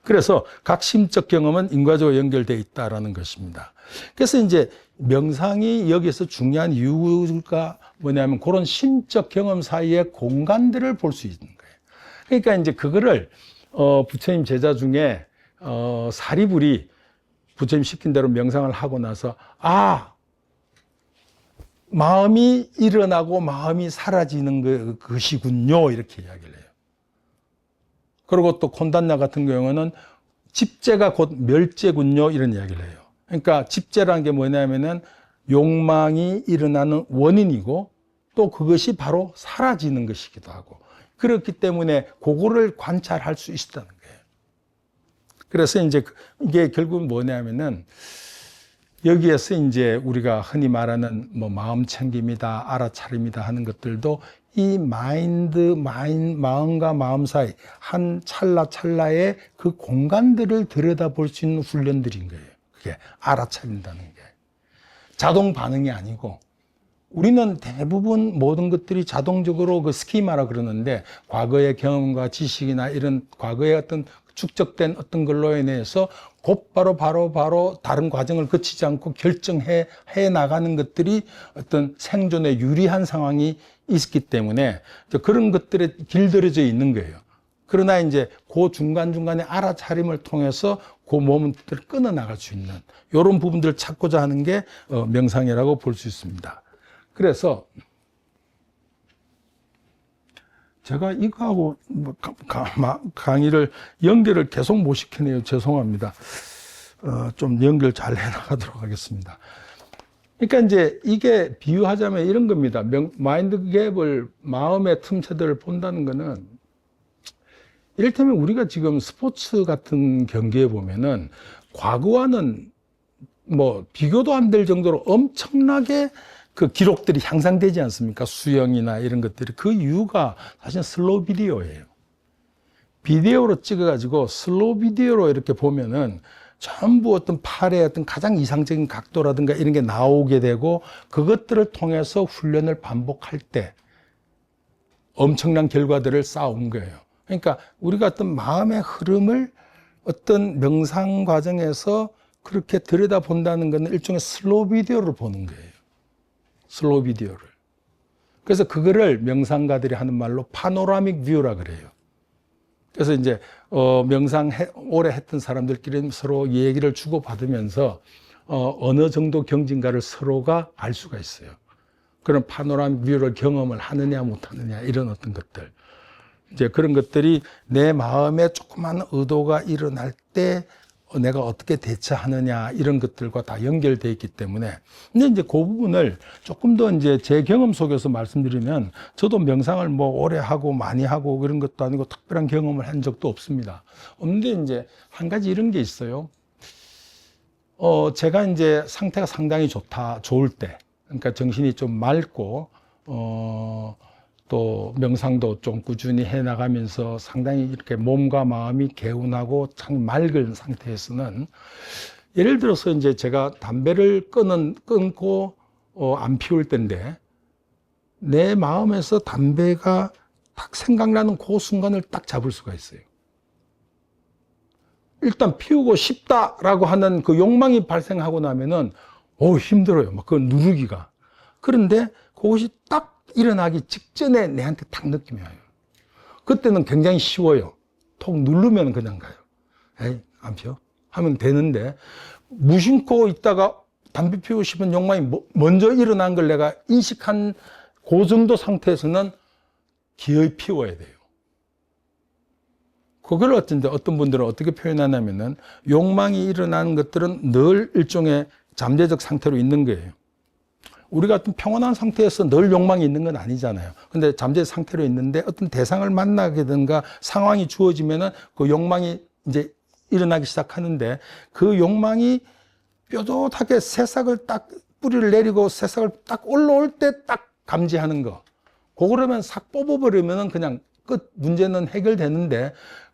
그래서 각 심적 경험은 인과적으로 연결되어 있다는 것입니다. 그래서 이제 명상이 여기서 중요한 이유가 뭐냐면 그런 심적 경험 사이의 공간들을 볼 수 있는 거예요. 그러니까 이제 그거를 부처님 제자 중에 사리불이 부처님 시킨 대로 명상을 하고 나서 마음이 일어나고 마음이 사라지는 것이군요, 이렇게 이야기를 해요. 그리고 또 콘단냐 같은 경우는 집재가 곧 멸재군요, 이런 이야기를 해요. 그러니까 집재라는 게 뭐냐면은 욕망이 일어나는 원인이고 또 그것이 바로 사라지는 것이기도 하고, 그렇기 때문에 그거를 관찰할 수 있다는 거예요. 그래서 이제 이게 결국은 뭐냐면은 여기에서 이제 우리가 흔히 말하는 뭐 마음 챙김이다, 알아차림이다 하는 것들도 이 마음과 마음 사이 한 찰나의 그 공간들을 들여다볼 수 있는 훈련들인 거예요. 그게 알아차린다는 게. 자동 반응이 아니고, 우리는 대부분 모든 것들이 자동적으로 그 스키마라 그러는데, 과거의 경험과 지식이나 이런 과거의 어떤 축적된 어떤 걸로 인해서 곧바로 바로 다른 과정을 거치지 않고 결정해 나가는 것들이 어떤 생존에 유리한 상황이 있기 때문에 그런 것들에 길들여져 있는 거예요. 그러나 이제 그 중간중간에 알아차림을 통해서 그 몸들을 끊어 나갈 수 있는 이런 부분들을 찾고자 하는 게 명상이라고 볼 수 있습니다. 그래서 제가 이거하고 강의를 연결을 계속 못 시키네요. 죄송합니다. 좀 연결 잘 해나가도록 하겠습니다. 그러니까 이제 이게 비유하자면 이런 겁니다. 마인드 갭을, 마음의 틈새들을 본다는 거는, 이를테면 우리가 지금 스포츠 같은 경기에 보면은 과거와는 뭐 비교도 안 될 정도로 엄청나게 그 기록들이 향상되지 않습니까? 수영이나 이런 것들이. 그 이유가 사실 슬로우 비디오예요. 비디오로 찍어가지고 슬로우 비디오로 이렇게 보면은 전부 어떤 팔의 어떤 가장 이상적인 각도라든가 이런 게 나오게 되고, 그것들을 통해서 훈련을 반복할 때 엄청난 결과들을 쌓아온 거예요. 그러니까 우리가 어떤 마음의 흐름을 어떤 명상 과정에서 그렇게 들여다본다는 것은 일종의 슬로우 비디오를 보는 거예요. 슬로우 비디오를. 그래서 그거를 명상가들이 하는 말로 파노라믹 뷰라 그래요. 그래서 이제 명상 오래 했던 사람들끼리 서로 얘기를 주고받으면서 어느 정도 경진가를 서로가 알 수가 있어요. 그런 파노라믹 뷰를 경험을 하느냐 못하느냐 이런 어떤 것들. 이제 그런 것들이 내 마음에 조그만 의도가 일어날 때 내가 어떻게 대처하느냐 이런 것들과 다 연결되어 있기 때문에. 근데 이제 그 부분을 조금 더 이제 제 경험 속에서 말씀드리면, 저도 명상을 뭐 오래 하고 많이 하고 그런 것도 아니고 특별한 경험을 한 적도 없습니다. 없는데 이제 한 가지 이런 게 있어요. 제가 이제 상태가 상당히 좋을 때, 그러니까 정신이 좀 맑고 또 명상도 좀 꾸준히 해 나가면서 상당히 이렇게 몸과 마음이 개운하고 참 맑은 상태에서는, 예를 들어서 이제 제가 담배를 끊고 안 피울 때인데 내 마음에서 담배가 딱 생각나는 그 순간을 딱 잡을 수가 있어요. 일단 피우고 싶다라고 하는 그 욕망이 발생하고 나면은 힘들어요. 막 그걸 누르기가. 그런데 그것이 딱 일어나기 직전에 내한테 딱 느낌이 와요. 그때는 굉장히 쉬워요. 톡 누르면 그냥 가요. 에이, 안 피워? 하면 되는데, 무심코 있다가 담배 피우고 싶은 욕망이 먼저 일어난 걸 내가 인식한 그 정도 상태에서는 기어이 피워야 돼요. 그걸 어떤 분들은 어떻게 표현하냐면은, 욕망이 일어나는 것들은 늘 일종의 잠재적 상태로 있는 거예요. 우리 같은 평온한 상태에서 늘 욕망이 있는 건 아니잖아요. 근데 잠재 상태로 있는데 어떤 대상을 만나게 된가 상황이 주어지면은 그 욕망이 이제 일어나기 시작하는데, 그 욕망이 뾰족하게 새싹을 딱 뿌리를 내리고 새싹을 딱 올라올 때 딱 감지하는 거. 그거라면 싹 뽑아버리면은 그냥 끝, 문제는 해결되는데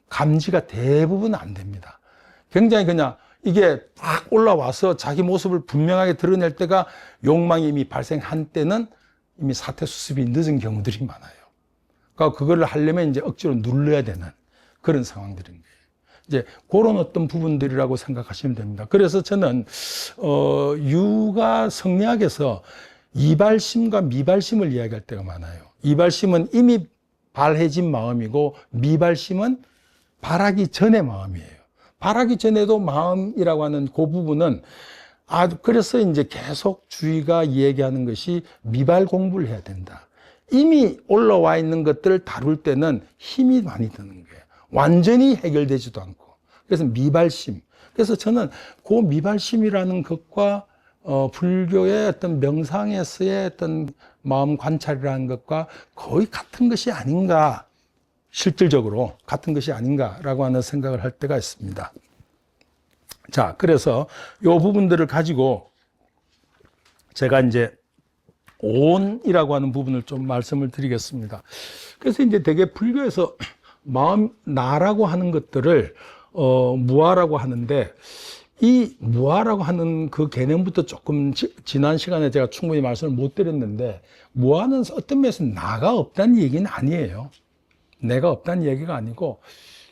감지가 대부분 안 됩니다. 굉장히 그냥 이게 딱 올라와서 자기 모습을 분명하게 드러낼 때가 욕망이 이미 발생한 때는 이미 사태 수습이 늦은 경우들이 많아요. 그러니까 그거를 하려면 이제 억지로 눌러야 되는 그런 상황들인 거예요. 이제 그런 어떤 부분들이라고 생각하시면 됩니다. 그래서 저는 유가 성리학에서 이발심과 미발심을 이야기할 때가 많아요. 이발심은 이미 발해진 마음이고 미발심은 발하기 전의 마음이에요. 발하기 전에도 마음이라고 하는 그 부분은 그래서 이제 계속 주의가 얘기하는 것이 미발 공부를 해야 된다. 이미 올라와 있는 것들을 다룰 때는 힘이 많이 드는 거예요. 완전히 해결되지도 않고. 그래서 미발심. 그래서 저는 그 미발심이라는 것과 불교의 어떤 명상에서의 어떤 마음 관찰이라는 것과 거의 같은 것이 아닌가, 실질적으로 같은 것이 아닌가라고 하는 생각을 할 때가 있습니다. 자, 그래서 이 부분들을 가지고 제가 이제 온이라고 하는 부분을 좀 말씀을 드리겠습니다. 그래서 이제 되게 불교에서 마음, 나라고 하는 것들을 무아라고 하는데, 이 무아라고 하는 그 개념부터 조금 지난 시간에 제가 충분히 말씀을 못 드렸는데, 무아는 어떤 면에서 나가 없다는 얘기는 아니에요. 내가 없다는 얘기가 아니고,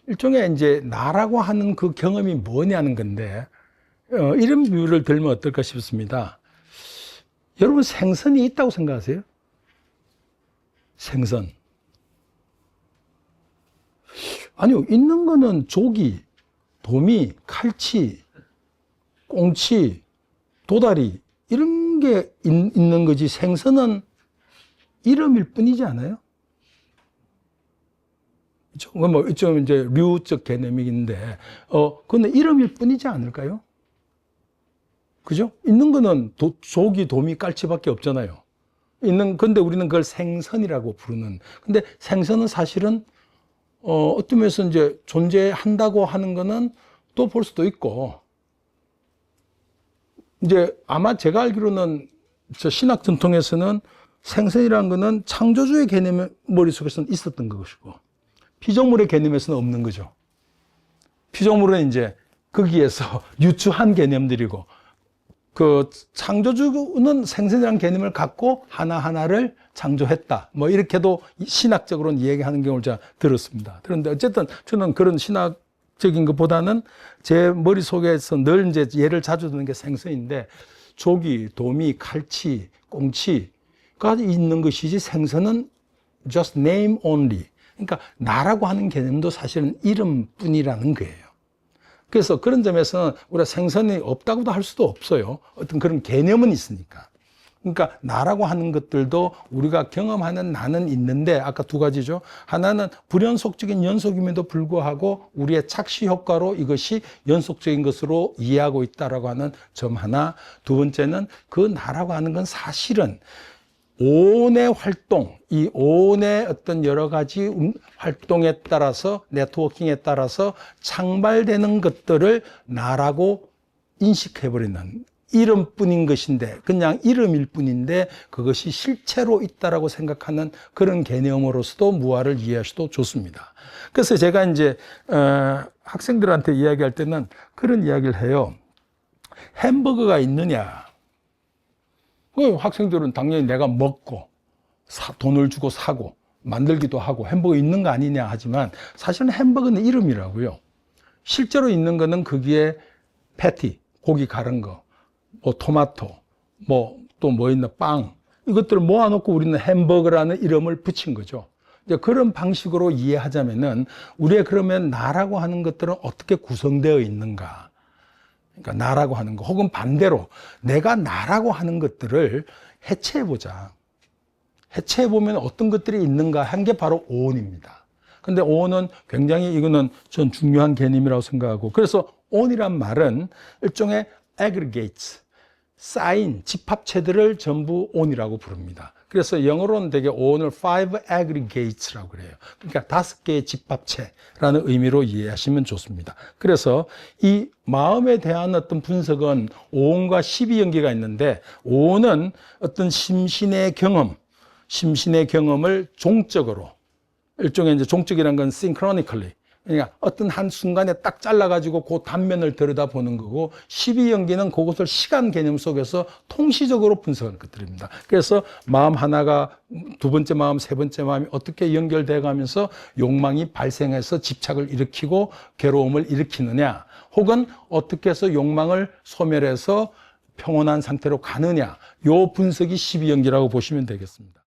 일종의 이제 나라고 하는 그 경험이 뭐냐는 건데, 이런 비유를 들면 어떨까 싶습니다. 여러분, 생선이 있다고 생각하세요? 생선. 아니요, 있는 거는 조기, 도미, 칼치, 꽁치, 도다리, 이런 게 있는 거지, 생선은 이름일 뿐이지 않아요? 뭐, 좀 이제 류적 개념인데, 그건 이름일 뿐이지 않을까요? 그죠? 있는 거는 조기, 도미, 깔치밖에 없잖아요. 근데 우리는 그걸 생선이라고 부르는. 근데 생선은 사실은, 어떤 면에서 이제 존재한다고 하는 거는 또 볼 수도 있고, 이제 아마 제가 알기로는 저 신학 전통에서는 생선이라는 거는 창조주의 개념의 머릿속에서는 있었던 것이고, 피조물의 개념에서는 없는 거죠. 피조물은 이제 거기에서 유추한 개념들이고, 그 창조주는 생선이라는 개념을 갖고 하나하나를 창조했다. 뭐 이렇게도 신학적으로는 얘기하는 경우를 제가 들었습니다. 그런데 어쨌든 저는 그런 신학적인 것보다는 제 머릿속에서 늘 이제 예를 자주 드는 게 생선인데, 조기, 도미, 칼치, 꽁치, 있는 것이지 생선은 just name only. 그러니까 나라고 하는 개념도 사실은 이름뿐이라는 거예요. 그래서 그런 점에서는 우리가 생선이 없다고도 할 수도 없어요. 어떤 그런 개념은 있으니까. 그러니까 나라고 하는 것들도 우리가 경험하는 나는 있는데 아까 두 가지죠. 하나는 불연속적인 연속임에도 불구하고 우리의 착시 효과로 이것이 연속적인 것으로 이해하고 있다라고 하는 점 하나. 두 번째는 그 나라고 하는 건 사실은 오온의 활동, 이 오온의 어떤 여러 가지 활동에 따라서 네트워킹에 따라서 창발되는 것들을 나라고 인식해버리는 이름뿐인 것인데 그냥 이름일 뿐인데 그것이 실체로 있다라고 생각하는 그런 개념으로서도 무아를 이해하셔도 좋습니다. 그래서 제가 이제 학생들한테 이야기할 때는 그런 이야기를 해요. 햄버거가 있느냐? 학생들은 당연히 내가 먹고 돈을 주고 사고 만들기도 하고 햄버거 있는 거 아니냐 하지만 사실은 햄버거는 이름이라고요. 실제로 있는 거는 거기에 패티, 고기 갈은 거, 뭐 토마토, 또 뭐 있나 빵 이것들을 모아놓고 우리는 햄버거라는 이름을 붙인 거죠. 이제 그런 방식으로 이해하자면은 우리의 그러면 나라고 하는 것들은 어떻게 구성되어 있는가? 그러니까 나라고 하는 거 혹은 반대로 내가 나라고 하는 것들을 해체해보자. 해체해보면 어떤 것들이 있는가 한 게 바로 오온입니다. 근데 오온은 굉장히 이거는 전 중요한 개념이라고 생각하고 그래서 오온이란 말은 일종의 aggregates, 쌓인 집합체들을 전부 오온이라고 부릅니다. 그래서 영어로는 되게 오온을 five aggregates라고 그래요. 그러니까 5개의 집합체라는 의미로 이해하시면 좋습니다. 그래서 이 마음에 대한 어떤 분석은 오온과 12연계가 있는데 오온은 어떤 심신의 경험을 종적으로 일종의 이제 종적이라는 건 synchronically 그러니까 어떤 한 순간에 딱 잘라가지고 그 단면을 들여다보는 거고 12연기는 그것을 시간 개념 속에서 통시적으로 분석하는 것들입니다. 그래서 마음 하나가 두 번째 마음, 세 번째 마음이 어떻게 연결돼 가면서 욕망이 발생해서 집착을 일으키고 괴로움을 일으키느냐 혹은 어떻게 해서 욕망을 소멸해서 평온한 상태로 가느냐 요 분석이 12연기라고 보시면 되겠습니다.